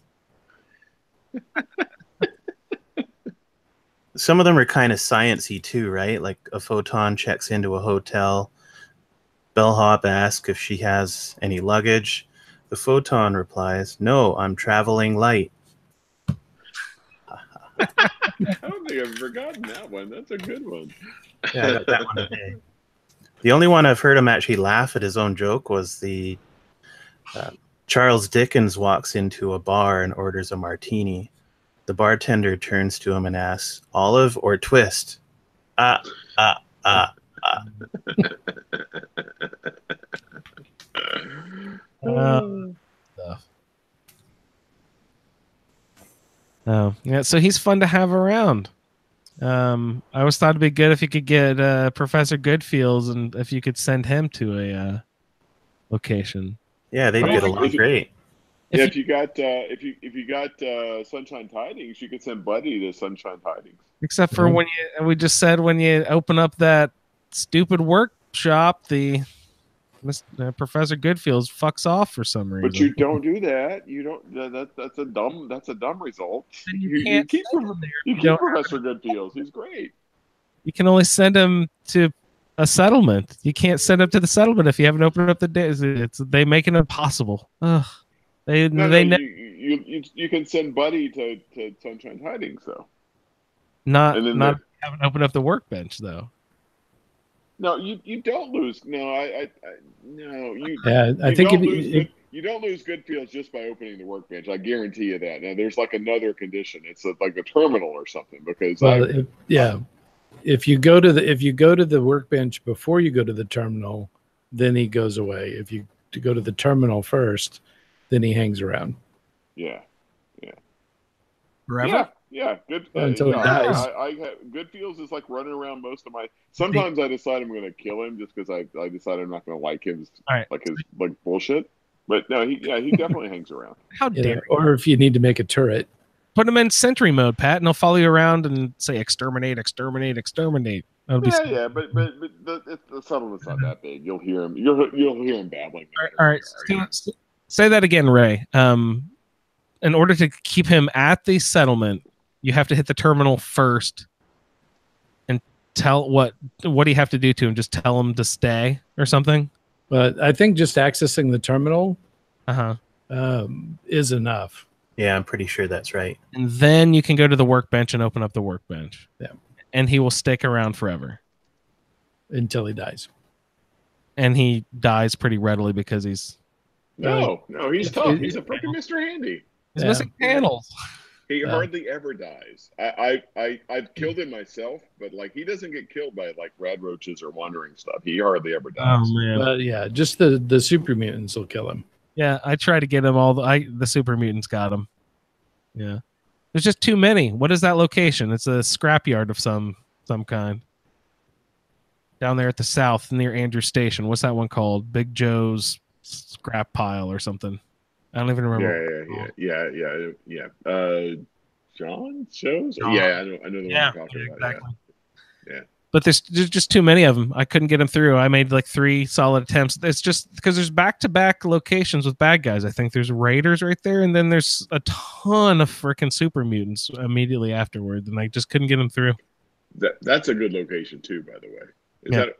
Some of them are kind of sciencey too, right? Like a photon checks into a hotel. Bellhop asks if she has any luggage. The photon replies, "No, I'm traveling light." I don't think I've forgotten that one. That's a good one. Yeah, I got that one today. The only one I've heard him actually laugh at his own joke was the Charles Dickens walks into a bar and orders a martini. The bartender turns to him and asks, "Olive or twist?" Oh, yeah. So he's fun to have around. I always thought it'd be good if you could get Professor Goodfields, and if you could send him to a location. Yeah, they'd get along great. Yeah, if you got Sunshine Tidings, you could send Buddy to Sunshine Tidings. Except for when we just said when you open up that stupid workshop, the Professor Goodfields fucks off for some reason. But you don't do that. You don't. That's a dumb result. You keep Professor Goodfields. He's great. You can only send him to a settlement. You can't send him to the settlement if you haven't opened up the days. They make it impossible. Ugh. You can send Buddy to Sunshine Tidings though. Not haven't opened up the workbench though. No, you don't lose. No, I think you don't lose Goodfields just by opening the workbench. I guarantee you that. Now there's like another condition. It's like a terminal or something because if you go to the workbench before you go to the terminal, then he goes away. If you go to the terminal first, then he hangs around. Yeah. Forever? Yeah. Good until he dies. Goodfields is like running around most of my. Sometimes I decide I'm going to kill him just because I decide I'm not going to like his bullshit. But no, he definitely hangs around. How dare you? Or if you need to make a turret, put him in sentry mode, Pat, and he'll follow you around and say exterminate, exterminate, exterminate. But the settlement's not that big. You'll hear him. You'll hear him babbling. All right. Say that again, Ray. In order to keep him at the settlement, you have to hit the terminal first and tell what do you have to do to him? Just tell him to stay or something? But I think just accessing the terminal is enough. Yeah, I'm pretty sure that's right. And then you can go to the workbench and open up the workbench. Yeah. And he will stick around forever. Until he dies. And he dies pretty readily because he's... No, he's tough. He's a freaking Mr. Handy. He's missing panels. He hardly ever dies. I've killed him myself, but like he doesn't get killed by like rad roaches or wandering stuff. He hardly ever dies. Oh man. Just the super mutants will kill him. Yeah, I try to get him all the super mutants got him. Yeah. There's just too many. What is that location? It's a scrapyard of some kind. Down there at the south near Andrew Station. What's that one called? Big Joe's scrap pile or something. I don't even remember. Yeah. John shows. Yeah, I know the one you're talking about. Exactly. Yeah. But there's just too many of them. I couldn't get them through. I made like 3 solid attempts. It's just because there's back-to-back locations with bad guys. I think there's raiders right there, and then there's a ton of freaking super mutants immediately afterward, and I just couldn't get them through. That's a good location too, by the way.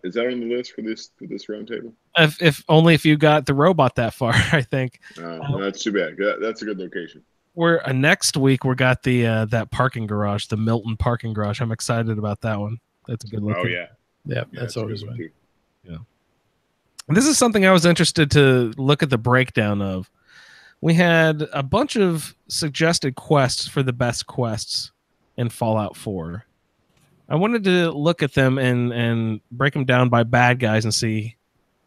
Is that on the list for this roundtable? If only if you got the robot that far, I think. No, that's too bad. That's a good location. We're next week. We got the that parking garage, the Milton parking garage. I'm excited about that one. That's a good location. Yeah, that's always one. Too. Yeah. This is something I was interested to look at the breakdown of. We had a bunch of suggested quests for the best quests in Fallout 4. I wanted to look at them and break them down by bad guys and see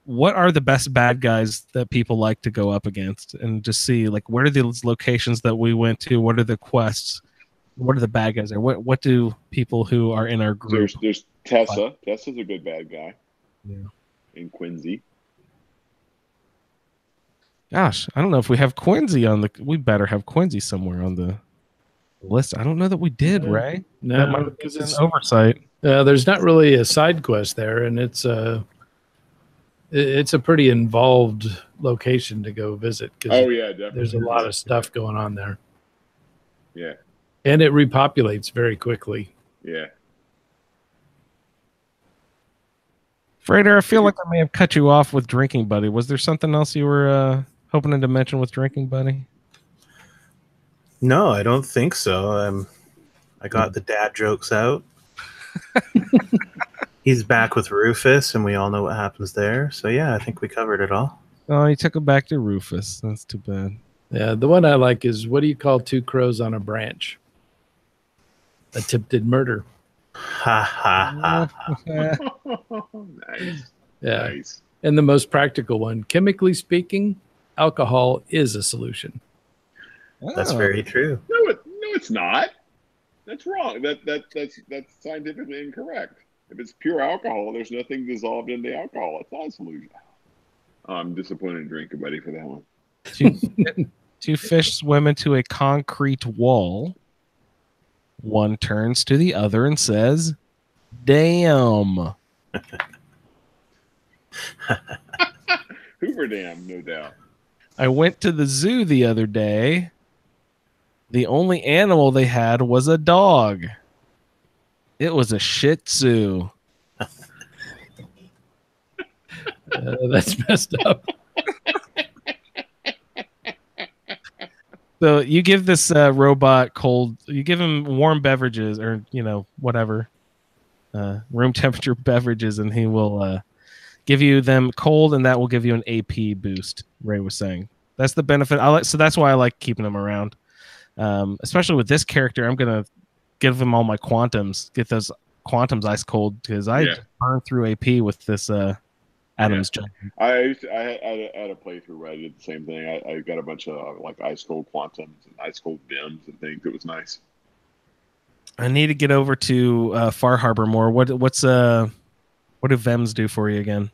what are the best bad guys that people like to go up against, and just see like where are these locations that we went to, what are the quests, what are the bad guys there, what do people who are in our group. There's Tessa. Tessa's a good bad guy. Yeah. And Quincy. Gosh, I don't know if we have Quincy on the. We better have Quincy somewhere on the list. I don't know that we did, Ray. No, because it's an oversight. There's not really a side quest there, and it's a pretty involved location to go visit. Oh yeah, definitely. There's a lot of stuff going on there. Yeah, and it repopulates very quickly. Yeah. Frater, I feel like I may have cut you off with Drinking Buddy. Was there something else you were hoping to mention with Drinking Buddy? No, I don't think so. I got the dad jokes out. He's back with Rufus, and we all know what happens there. So yeah, I think we covered it all. Oh, he took it back to Rufus. That's too bad. Yeah, the one I like is, what do you call two crows on a branch? Attempted murder. Ha ha ha. Nice. Yeah. Nice. And the most practical one, chemically speaking, alcohol is a solution. That's very true. No, it's not. That's wrong. That's scientifically incorrect. If it's pure alcohol, there's nothing dissolved in the alcohol. It's not a solution. I'm disappointed in Drinking Buddy for that one. Two fish swim into a concrete wall. One turns to the other and says, "Damn." Hoover Dam, no doubt. I went to the zoo the other day. The only animal they had was a dog. It was a Shih Tzu. That's messed up. So you give this robot you give him warm beverages, or whatever, room temperature beverages, and he will give you them cold, and that will give you an AP boost. Ray was saying that's the benefit. So that's why I like keeping him around, especially with this character. I'm gonna give him all my quantums, get those quantums ice cold, because I burned through AP with this Adam's jug. I had a playthrough where I did the same thing. I got a bunch of like ice cold quantums and ice cold bims and things. It was nice. I need to get over to Far Harbor more. What do Vems do for you again?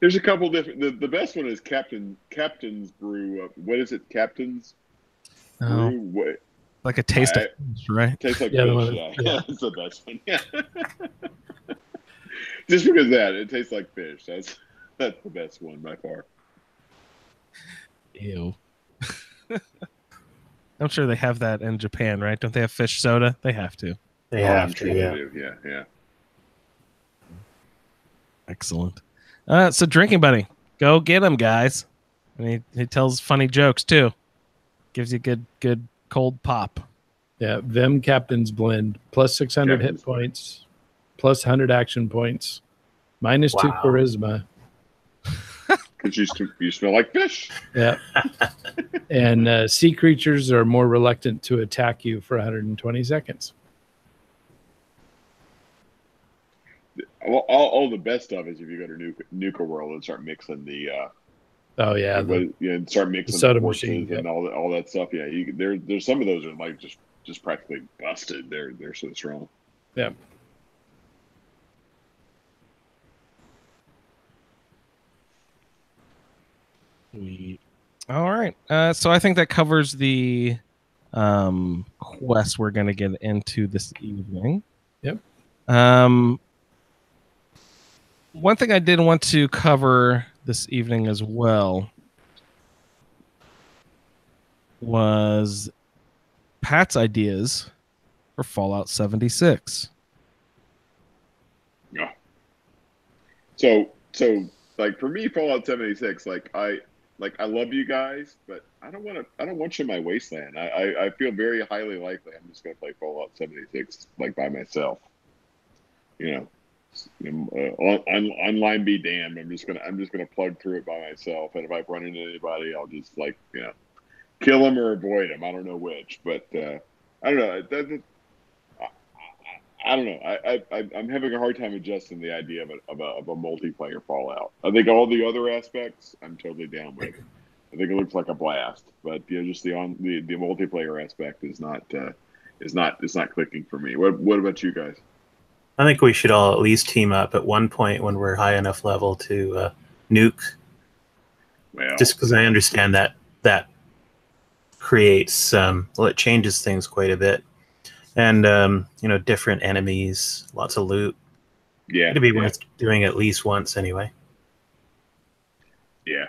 There's a couple different. The best one is Captain's Brew. What is it? Captain's Brew. What? Like a taste of fish, right? Tastes like fish. Yeah, that's the best one. Yeah. Just because it tastes like fish. That's the best one by far. Ew. I'm sure they have that in Japan, right? Don't they have fish soda? They have to. They have to, sure yeah. They do. Yeah. Excellent. So Drinking Buddy, go get him, guys. And he tells funny jokes too. Gives you good cold pop. Yeah, Vem Captain's Blend, plus 600 hit points, plus 100 action points, minus 2 charisma. Because you smell like fish. Yeah. And sea creatures are more reluctant to attack you for 120 seconds. All the best stuff is if you go to Nuka World and start mixing the and start mixing soda the machine and all that stuff. Yeah, there's some of those are like just practically busted. They're so strong. Yeah. All right. So I think that covers the quest we're going to get into this evening. Yep. One thing I did want to cover this evening as well was Pat's ideas for Fallout 76. Yeah. So like for me, Fallout 76, I love you guys, but I don't want you in my wasteland. I feel very highly likely I'm just gonna play Fallout 76 like by myself. You know, online be damned. I'm just gonna plug through it by myself, and if I run into anybody, I'll just kill them or avoid them. I don't know which, but I don't know. I don't know. I'm having a hard time adjusting the idea of a multiplayer Fallout. I think all the other aspects I'm totally down with. I think it looks like a blast, but just the multiplayer aspect is not it's not clicking for me. What about you guys? I think we should all at least team up at one point when we're high enough level to nuke. Well, just because I understand that creates it changes things quite a bit, and different enemies, lots of loot. Yeah, it'd be worth doing at least once anyway. Yeah.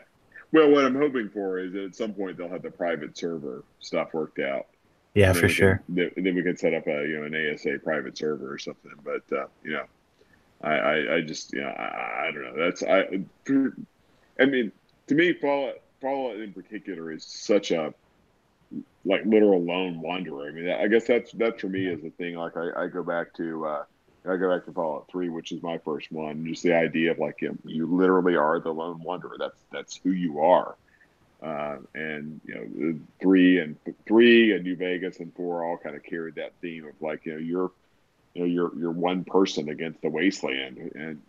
Well, what I'm hoping for is that at some point they'll have the private server stuff worked out. Yeah, for sure. Then we can set up an ASA private server or something. But I just I don't know. I mean, to me, Fallout in particular is such a literal lone wanderer. I mean, I guess that for me is the thing. Like I go back to Fallout 3, which is my first one. Just the idea of you literally are the lone wanderer. That's who you are. And three and New Vegas and 4 all kind of carried that theme of you're one person against the wasteland, and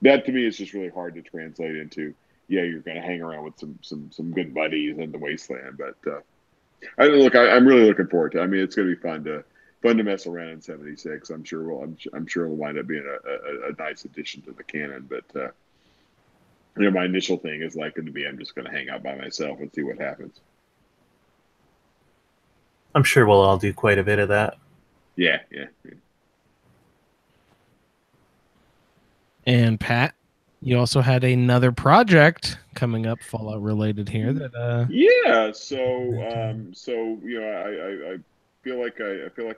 that to me is just really hard to translate into. Yeah, you're going to hang around with some good buddies in the wasteland, but I'm really looking forward to it. I mean, it's going to be fun to mess around in 76. I'm sure it'll wind up being a nice addition to the canon, but my initial thing is going to be I'm just going to hang out by myself and see what happens. I'm sure we'll all do quite a bit of that. Yeah. And Pat, you also had another project coming up, Fallout related here. I feel like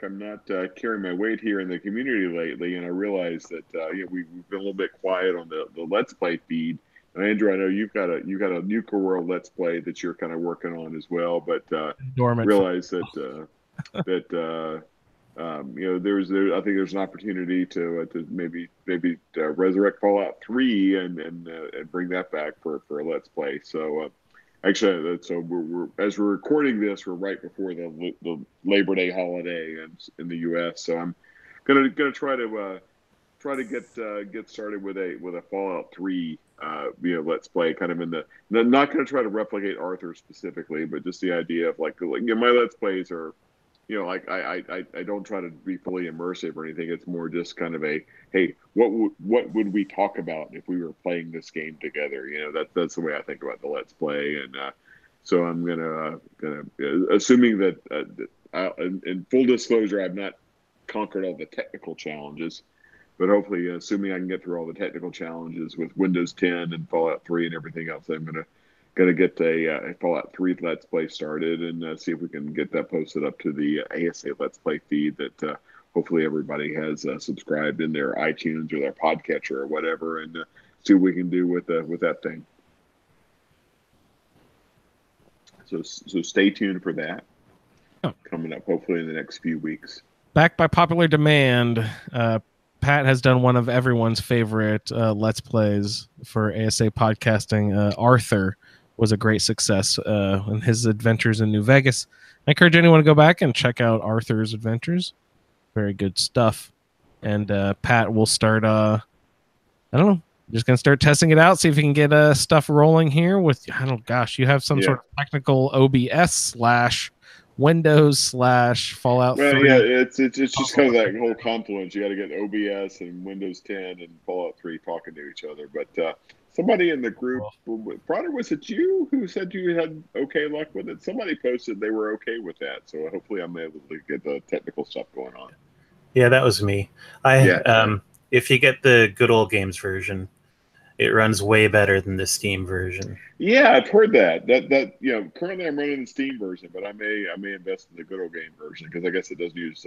I'm not carrying my weight here in the community lately, and I realize that we've been a little bit quiet on the Let's Play feed. And Andrew, I know you've got a Nuclear World Let's Play that you're kind of working on as well, but realize that I think there's an opportunity to maybe resurrect Fallout 3 and bring that back for a Let's Play. So actually, we're as we're recording this, we're right before the Labor Day holiday in the U.S. So I'm gonna try to get started with a Fallout 3 Let's Play, kind of in the not going to try to replicate Arthur specifically, but just the idea of my Let's Plays are I don't try to be fully immersive or anything. It's more just kind of hey, what would we talk about if we were playing this game together? That's the way I think about the Let's Play, and so I'm gonna assuming that in full disclosure, I've not conquered all the technical challenges, but hopefully, assuming I can get through all the technical challenges with Windows 10 and Fallout 3 and everything else, I'm gonna get a Fallout 3 Let's Play started and see if we can get that posted up to the ASA Let's Play feed that hopefully everybody has subscribed in their iTunes or their podcatcher or whatever, and see what we can do with that thing. So stay tuned for that. Coming up hopefully in the next few weeks. Backed by popular demand, Pat has done one of everyone's favorite Let's Plays for ASA podcasting. Arthur was a great success in his adventures in New Vegas. I encourage anyone to go back and check out Arthur's adventures. Very good stuff. And Pat will start, I don't know, just going to start testing it out, see if we can get stuff rolling here with, you have some sort of technical OBS / Windows / Fallout 3. Well, yeah, it's just kind of that whole confluence. You got to get OBS and Windows 10 and Fallout 3 talking to each other. But somebody in the group, Broder, was it you who said you had okay luck with it? Somebody posted they were okay with that. So hopefully I'm able to get the technical stuff going on. Yeah, that was me. If you get the good old games version, it runs way better than the Steam version. Yeah, I've heard that. Currently I'm running the Steam version, but I may invest in the good old game version because I guess it doesn't use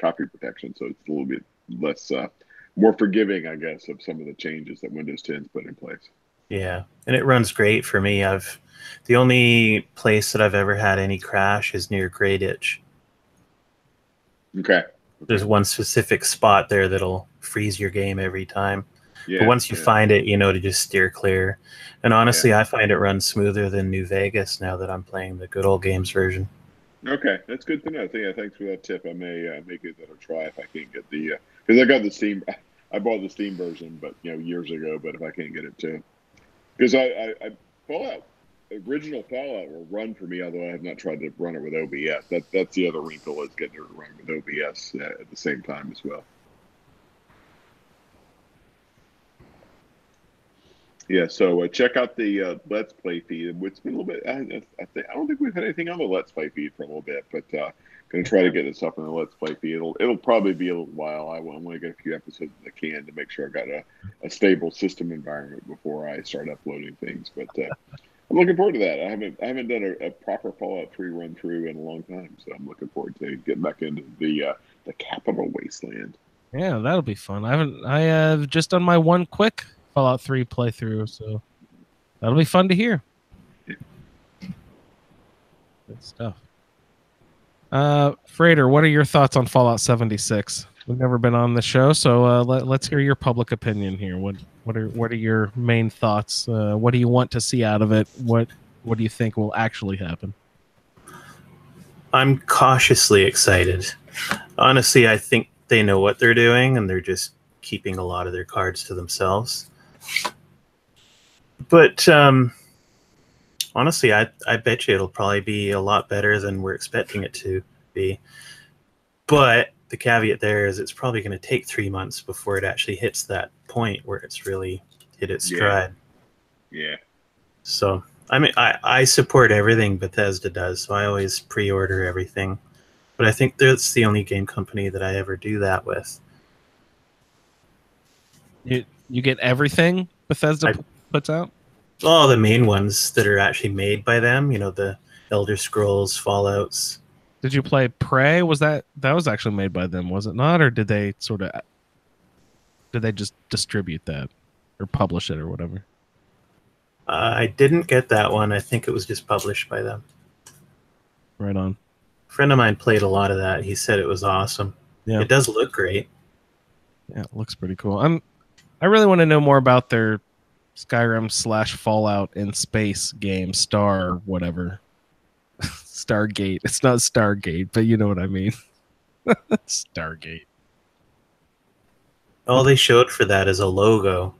copy protection, so it's a little bit less more forgiving, I guess, of some of the changes that Windows 10's put in place. Yeah, and it runs great for me. The only place that I've ever had any crash is near Grey Ditch. Okay. There's one specific spot there that'll freeze your game every time. Yeah, but once you find it, you know to just steer clear. And honestly, I find it runs smoother than New Vegas now that I'm playing the good old games version. Okay, that's good to know. Thanks for that tip. I may give that a try if I can't get the because I got the Steam. I bought the Steam version, but years ago. But if I can't get it too, because I Fallout original Fallout will run for me, although I have not tried to run it with OBS. That's the other wrinkle is getting it to run with OBS at the same time as well. Yeah, so check out the Let's Play feed. It's been a little bit. I don't think we've had anything on the Let's Play feed for a little bit, but going to try to get this up on the Let's Play feed. It'll probably be a little while. I want to get a few episodes if I can to make sure I got a stable system environment before I start uploading things. But I'm looking forward to that. I haven't done a proper Fallout 3 run through in a long time, so I'm looking forward to getting back into the Capital Wasteland. Yeah, that'll be fun. I have just done my one quick Fallout 3 playthrough, so that'll be fun to hear. Yeah. Good stuff. Frater, what are your thoughts on Fallout 76? We've never been on the show, so let's hear your public opinion here. What are your main thoughts? What do you want to see out of it? What do you think will actually happen? I'm cautiously excited. Honestly, I think they know what they're doing, and they're just keeping a lot of their cards to themselves. But honestly, I bet you it'll probably be a lot better than we're expecting it to be. But the caveat there is it's probably going to take 3 months before it actually hits that point where it's really hit its stride. Yeah. So, I mean, I support everything Bethesda does, so I always pre-order everything. But I think that's the only game company that I ever do that with. You get everything Bethesda puts out? All the main ones that are actually made by them, the Elder Scrolls, Fallouts. Did you play Prey? That was actually made by them, was it not? Or did they just distribute that or publish it or whatever? I didn't get that one. I think it was just published by them. Right on. A friend of mine played a lot of that. He said it was awesome. Yeah. It does look great. Yeah, it looks pretty cool. I really want to know more about their Skyrim / Fallout in space game, Star whatever. Stargate. It's not Stargate, but you know what I mean. Stargate. All they showed for that is a logo.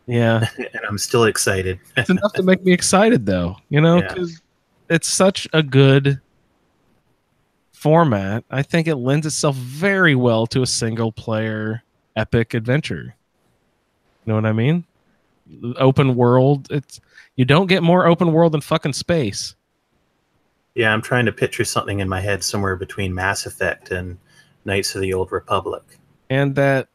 Yeah. And I'm still excited. It's enough to make me excited, though, because it's such a good format. I think it lends itself very well to a single-player epic adventure. You know what I mean? Open world. You don't get more open world than fucking space. Yeah, I'm trying to picture something in my head somewhere between Mass Effect and Knights of the Old Republic. And that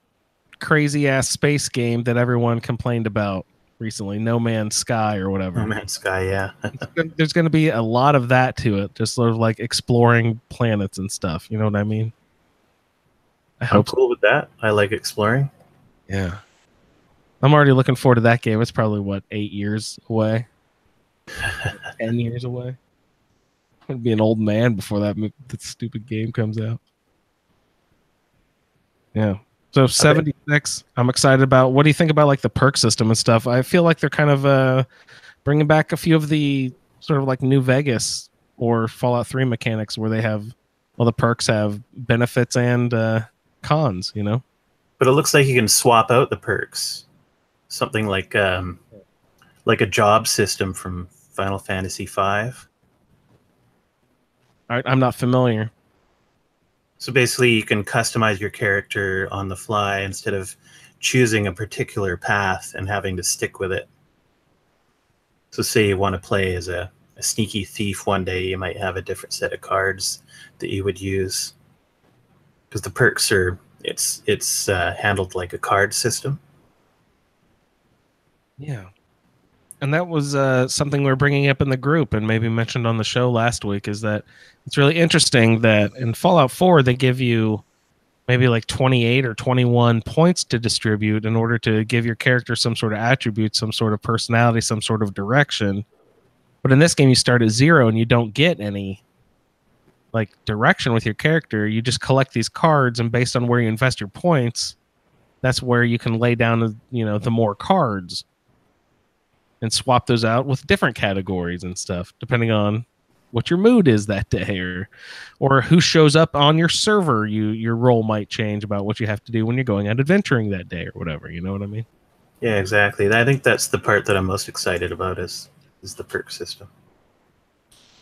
crazy-ass space game that everyone complained about recently, No Man's Sky or whatever. No Man's Sky, yeah. There's going to be a lot of that to it, just sort of like exploring planets and stuff. You know what I mean? I'm cool with that. I like exploring. Yeah. I'm already looking forward to that game. It's probably, 8 years away? 10 years away? I'm going to be an old man before that stupid game comes out. Yeah. So 76, I'm excited about. What do you think about like the perk system and stuff? I feel like they're kind of bringing back a few of the sort of like New Vegas or Fallout 3 mechanics where they have, the perks have benefits and cons, But it looks like you can swap out the perks. Something like a job system from Final Fantasy V. I'm not familiar. So basically, you can customize your character on the fly instead of choosing a particular path and having to stick with it. So say you want to play as a sneaky thief one day, you might have a different set of cards that you would use. Because the perks it's handled like a card system. Yeah. And that was something we were bringing up in the group and maybe mentioned on the show last week, is that it's really interesting that in Fallout 4, they give you maybe like 28 or 21 points to distribute in order to give your character some sort of attribute, some sort of personality, some sort of direction. But in this game, you start at 0 and you don't get any like direction with your character. You just collect these cards, and based on where you invest your points, that's where you can lay down, the more cards and swap those out with different categories and stuff, depending on what your mood is that day, or who shows up on your server. Your role might change about what you have to do when you're going out adventuring that day or whatever. You know what I mean? Yeah, exactly. I think that's the part that I'm most excited about is the perk system.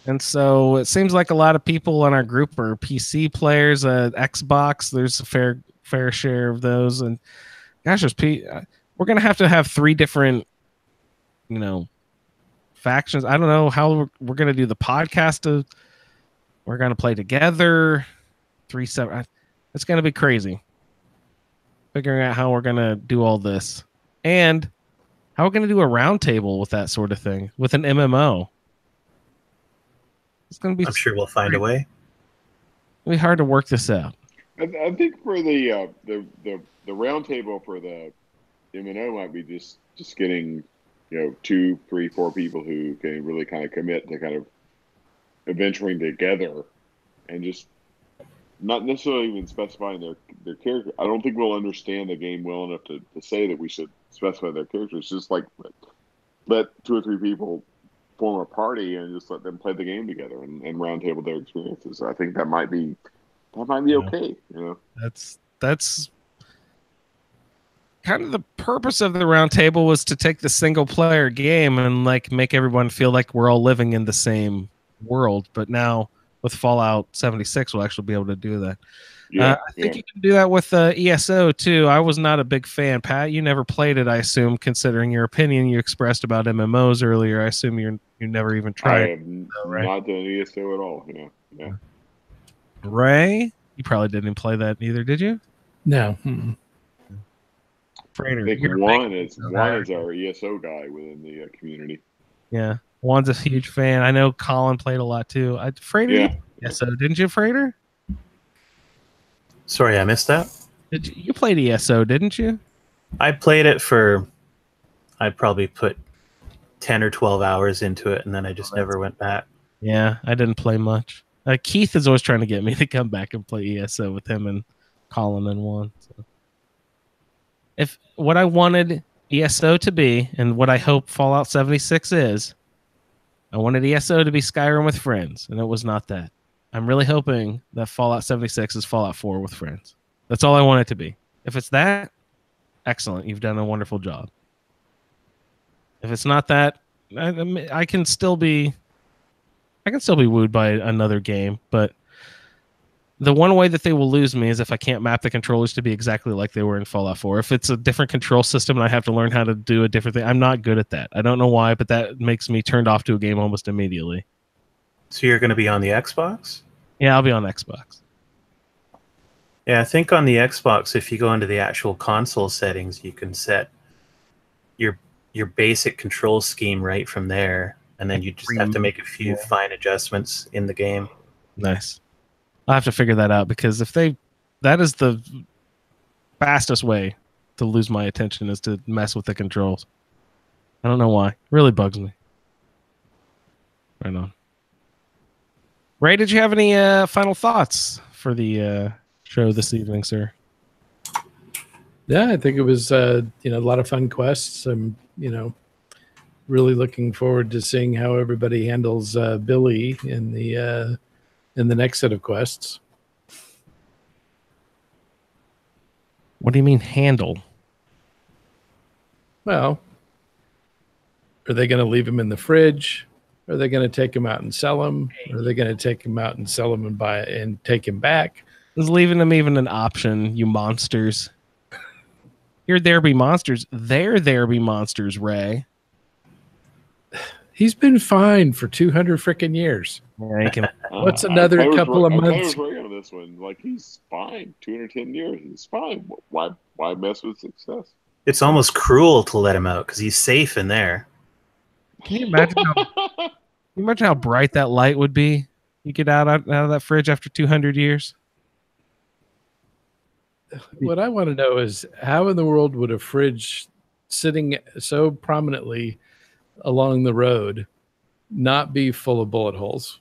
And so it seems like a lot of people in our group are PC players. Xbox, there's a fair share of those. And gosh, we're gonna have to have 3 different, factions. I don't know how we're gonna do the podcast. We're gonna play together. 3 7. It's gonna be crazy. Figuring out how we're gonna do all this, and how we're gonna do a roundtable with that sort of thing with an MMO. It's gonna be. I'm sure we'll find a way. It'll be hard to work this out. I think for the roundtable for the MMO might be just getting 2, 3, 4 people who can really kind of commit to kind of adventuring together, and just not necessarily even specifying their character. I don't think we'll understand the game well enough to say that we should specify their characters. Just like let 2 or 3 people form a party and just let them play the game together and roundtable their experiences. I think that might be okay. That's kind of the purpose of the roundtable, was to take the single player game and like make everyone feel like we're all living in the same world. But now with Fallout 76, we'll actually be able to do that. I think you can do that with ESO too. I was not a big fan. Pat, you never played it, I assume, considering your opinion you expressed about MMOs earlier. I assume you never even tried. I have not done ESO at all. Yeah. Ray, you probably didn't play that either, did you? No. I think Juan is our ESO guy within the community. Yeah, Juan's a huge fan. I know Colin played a lot too. Freighter, ESO, didn't you, Freighter? Sorry, I missed that. You played ESO, didn't you? I played it I probably put 10 or 12 hours into it, and then I just never went back. Yeah, I didn't play much. Keith is always trying to get me to come back and play ESO with him and Colin and Juan. So. If what I wanted ESO to be, and what I hope Fallout 76 is, I wanted ESO to be Skyrim with friends, and it was not that. I'm really hoping that Fallout 76 is Fallout 4 with friends. That's all I want it to be. If it's that, excellent. You've done a wonderful job. If it's not that, I can still be wooed by another game, but the one way that they will lose me is if I can't map the controllers to be exactly like they were in Fallout 4. If it's a different control system and I have to learn how to do a different thing, I'm not good at that. I don't know why, but that makes me turned off to a game almost immediately. So you're going to be on the Xbox? Yeah, I'll be on Xbox. Yeah, I think on the Xbox, if you go into the actual console settings, you can set your basic control scheme right from there, and then you just have to make a few fine adjustments in the game. Nice. I'll have to figure that out, because that is the fastest way to lose my attention, is to mess with the controls. I don't know why. It really bugs me. Right on. Ray, did you have any final thoughts for the show this evening, sir? Yeah, I think it was a lot of fun quests. I'm really looking forward to seeing how everybody handles Billy in the next set of quests. What do you mean handle? Well, are they going to leave him in the fridge? Are they going to take him out and sell him? Or are they going to take him out and sell him and take him back? Is leaving them even an option, you monsters? Here there be monsters. There be monsters, Ray. He's been fine for 200 freaking years. Yeah, What's another couple of months? I was right on this one. Like, he's fine. 210 years. He's fine. Why mess with success? It's almost cruel to let him out because he's safe in there. Can you imagine how bright that light would be? You get out of that fridge after 200 years. what I want to know is how in the world would a fridge sitting so prominently along the road not be full of bullet holes?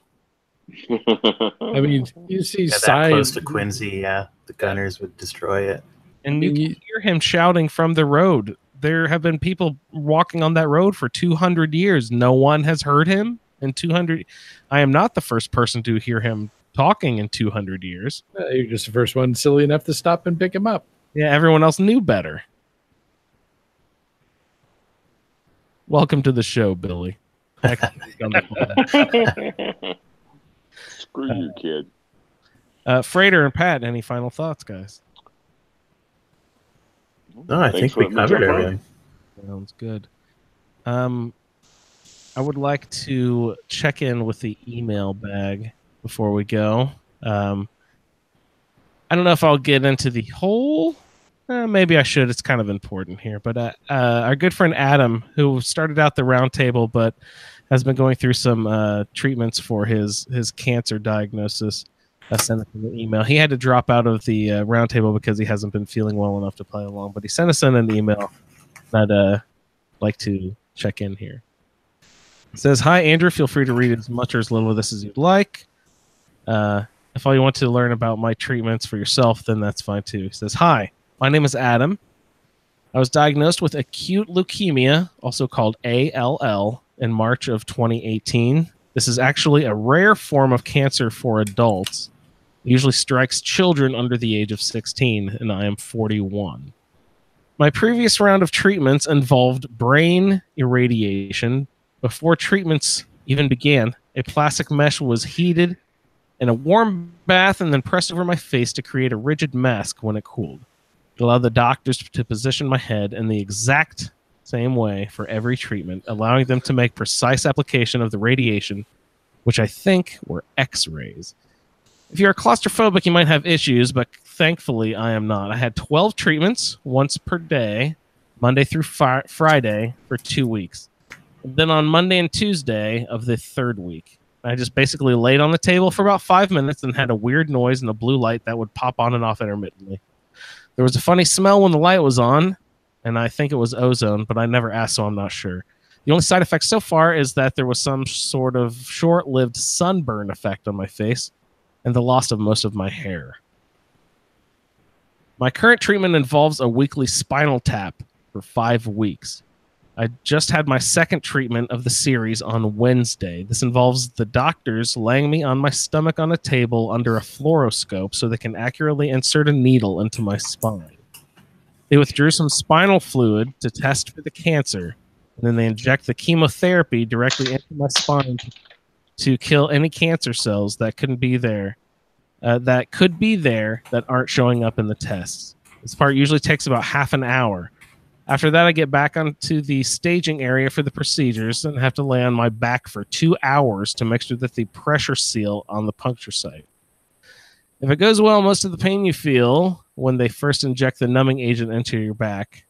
I mean, you see Yeah, that close signs. to Quincy, yeah, the gunners would destroy it. And you can hear him shouting from the road. There have been people walking on that road for 200 years. No one has heard him in 200. I am not the first person to hear him talking in 200 years. You're just the first one silly enough to stop and pick him up. Yeah, everyone else knew better. Welcome to the show, Billy. Screw you, kid. Freighter and Pat, any final thoughts, guys? No, I think we covered everything. Sounds good. I would like to check in with the email bag before we go. I don't know if I'll get into the whole. Maybe I should. It's kind of important here. But our good friend Adam, who started out the roundtable, but has been going through some treatments for his cancer diagnosis, sent us an email. He had to drop out of the roundtable because he hasn't been feeling well enough to play along. But he sent us in an email. I'd like to check in here. It says, "Hi, Andrew. Feel free to read as much or as little of this as you'd like. If all you want to learn about my treatments for yourself, then that's fine too." He says, "Hi, my name is Adam. I was diagnosed with acute leukemia, also called ALL, in March of 2018. This is actually a rare form of cancer for adults. It usually strikes children under the age of 16, and I am 41. My previous round of treatments involved brain irradiation. Before treatments even began, a plastic mesh was heated in a warm bath and then pressed over my face to create a rigid mask when it cooled. It allowed the doctors to position my head in the exact same way for every treatment, allowing them to make precise application of the radiation, which I think were X-rays. If you're claustrophobic, you might have issues, but thankfully I am not. I had 12 treatments, once per day, Monday through Friday, for 2 weeks. And then on Monday and Tuesday of the third week, I just basically laid on the table for about 5 minutes and had a weird noise and a blue light that would pop on and off intermittently. There was a funny smell when the light was on, and I think it was ozone, but I never asked, so I'm not sure. The only side effect so far is that there was some sort of short-lived sunburn effect on my face and the loss of most of my hair. My current treatment involves a weekly spinal tap for 5 weeks. I just had my second treatment of the series on Wednesday. This involves the doctors laying me on my stomach on a table under a fluoroscope so they can accurately insert a needle into my spine. They withdrew some spinal fluid to test for the cancer, and then they inject the chemotherapy directly into my spine to kill any cancer cells that couldn't be there, that aren't showing up in the tests. This part usually takes about half an hour. After that, I get back onto the staging area for the procedures and have to lay on my back for 2 hours to make sure that the pressure seal on the puncture site. If it goes well, most of the pain you feel when they first inject the numbing agent into your back.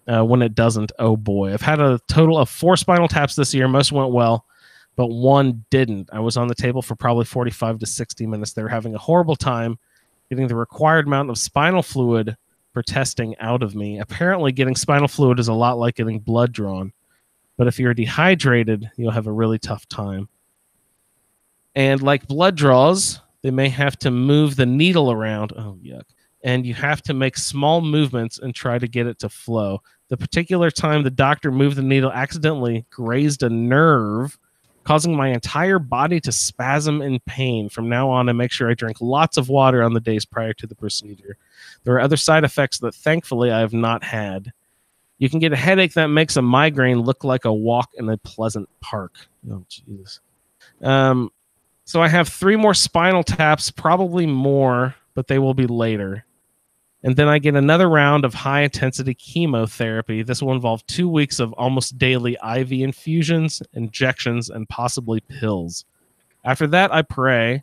When it doesn't, oh boy. I've had a total of 4 spinal taps this year. Most went well, but 1 didn't. I was on the table for probably 45 to 60 minutes. They were having a horrible time getting the required amount of spinal fluid for testing out of me. Apparently, getting spinal fluid is a lot like getting blood drawn. But if you're dehydrated, you'll have a really tough time. And like blood draws, they may have to move the needle around. Oh, yuck. And you have to make small movements and try to get it to flow. The particular time the doctor moved the needle accidentally grazed a nerve, causing my entire body to spasm in pain. From now on, I make sure I drink lots of water on the days prior to the procedure. There are other side effects that thankfully I have not had. You can get a headache that makes a migraine look like a walk in a pleasant park. Oh, Jesus. So I have 3 more spinal taps, probably more, but they will be later. And then I get another round of high-intensity chemotherapy. This will involve 2 weeks of almost daily IV infusions, injections, and possibly pills. After that, I pray.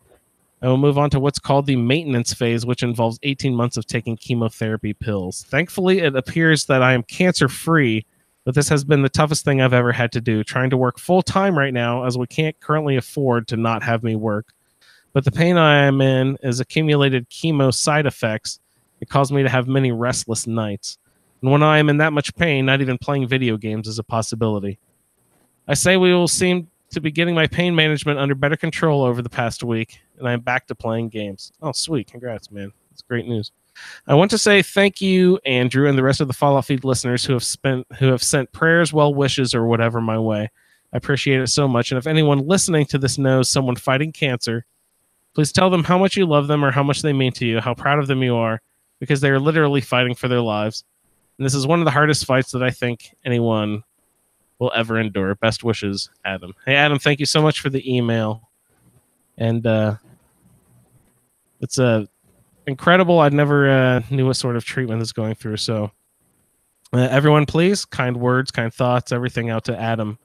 I will move on to what's called the maintenance phase, which involves 18 months of taking chemotherapy pills. Thankfully, it appears that I am cancer-free, but this has been the toughest thing I've ever had to do, trying to work full-time right now, as we can't currently afford to not have me work. But the pain I am in is accumulated chemo side effects, It caused me to have many restless nights. And when I am in that much pain, not even playing video games is a possibility. I say we will seem to be getting my pain management under better control over the past week, and I'm back to playing games. Oh, sweet. Congrats, man. That's great news. I want to say thank you, Andrew, and the rest of the Fallout Feed listeners who have sent prayers, well wishes, or whatever my way. I appreciate it so much. And if anyone listening to this knows someone fighting cancer, please tell them how much you love them or how much they mean to you, how proud of them you are, because they are literally fighting for their lives. And this is one of the hardest fights that I think anyone will ever endure. Best wishes, Adam. Hey, Adam, thank you so much for the email. And it's incredible. I never knew what sort of treatment is going through. So everyone, please, kind words, kind thoughts, everything out to Adam.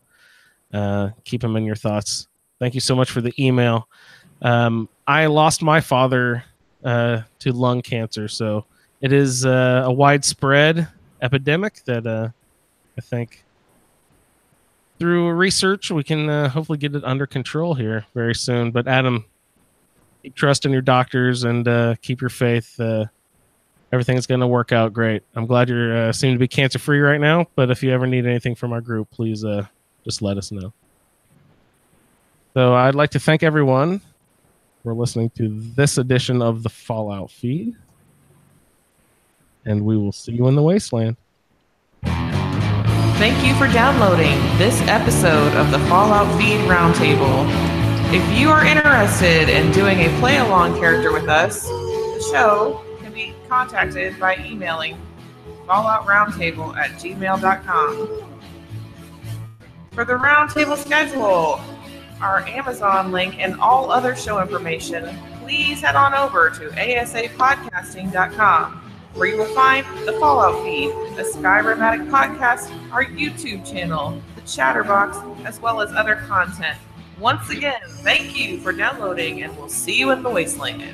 Keep him in your thoughts. Thank you so much for the email. I lost my father to lung cancer, so it is a widespread epidemic that I think through research we can hopefully get it under control here very soon. But Adam, keep trusting your doctors and keep your faith. Everything's going to work out great. I'm glad you seem to be cancer free right now, but if you ever need anything from our group, please just let us know. So I'd like to thank everyone for listening to this edition of the Fallout Feed, and we will see you in the wasteland. Thank you for downloading this episode of the Fallout Feed Roundtable. If you are interested in doing a play-along character with us, the show can be contacted by emailing falloutroundtable@gmail.com. For the roundtable schedule, our Amazon link, and all other show information, please head on over to asapodcasting.com, where you will find the Fallout Feed, a Skyrimatic podcast, our YouTube channel, the Chatterbox, as well as other content. Once again, thank you for downloading, and we'll see you in the wasteland.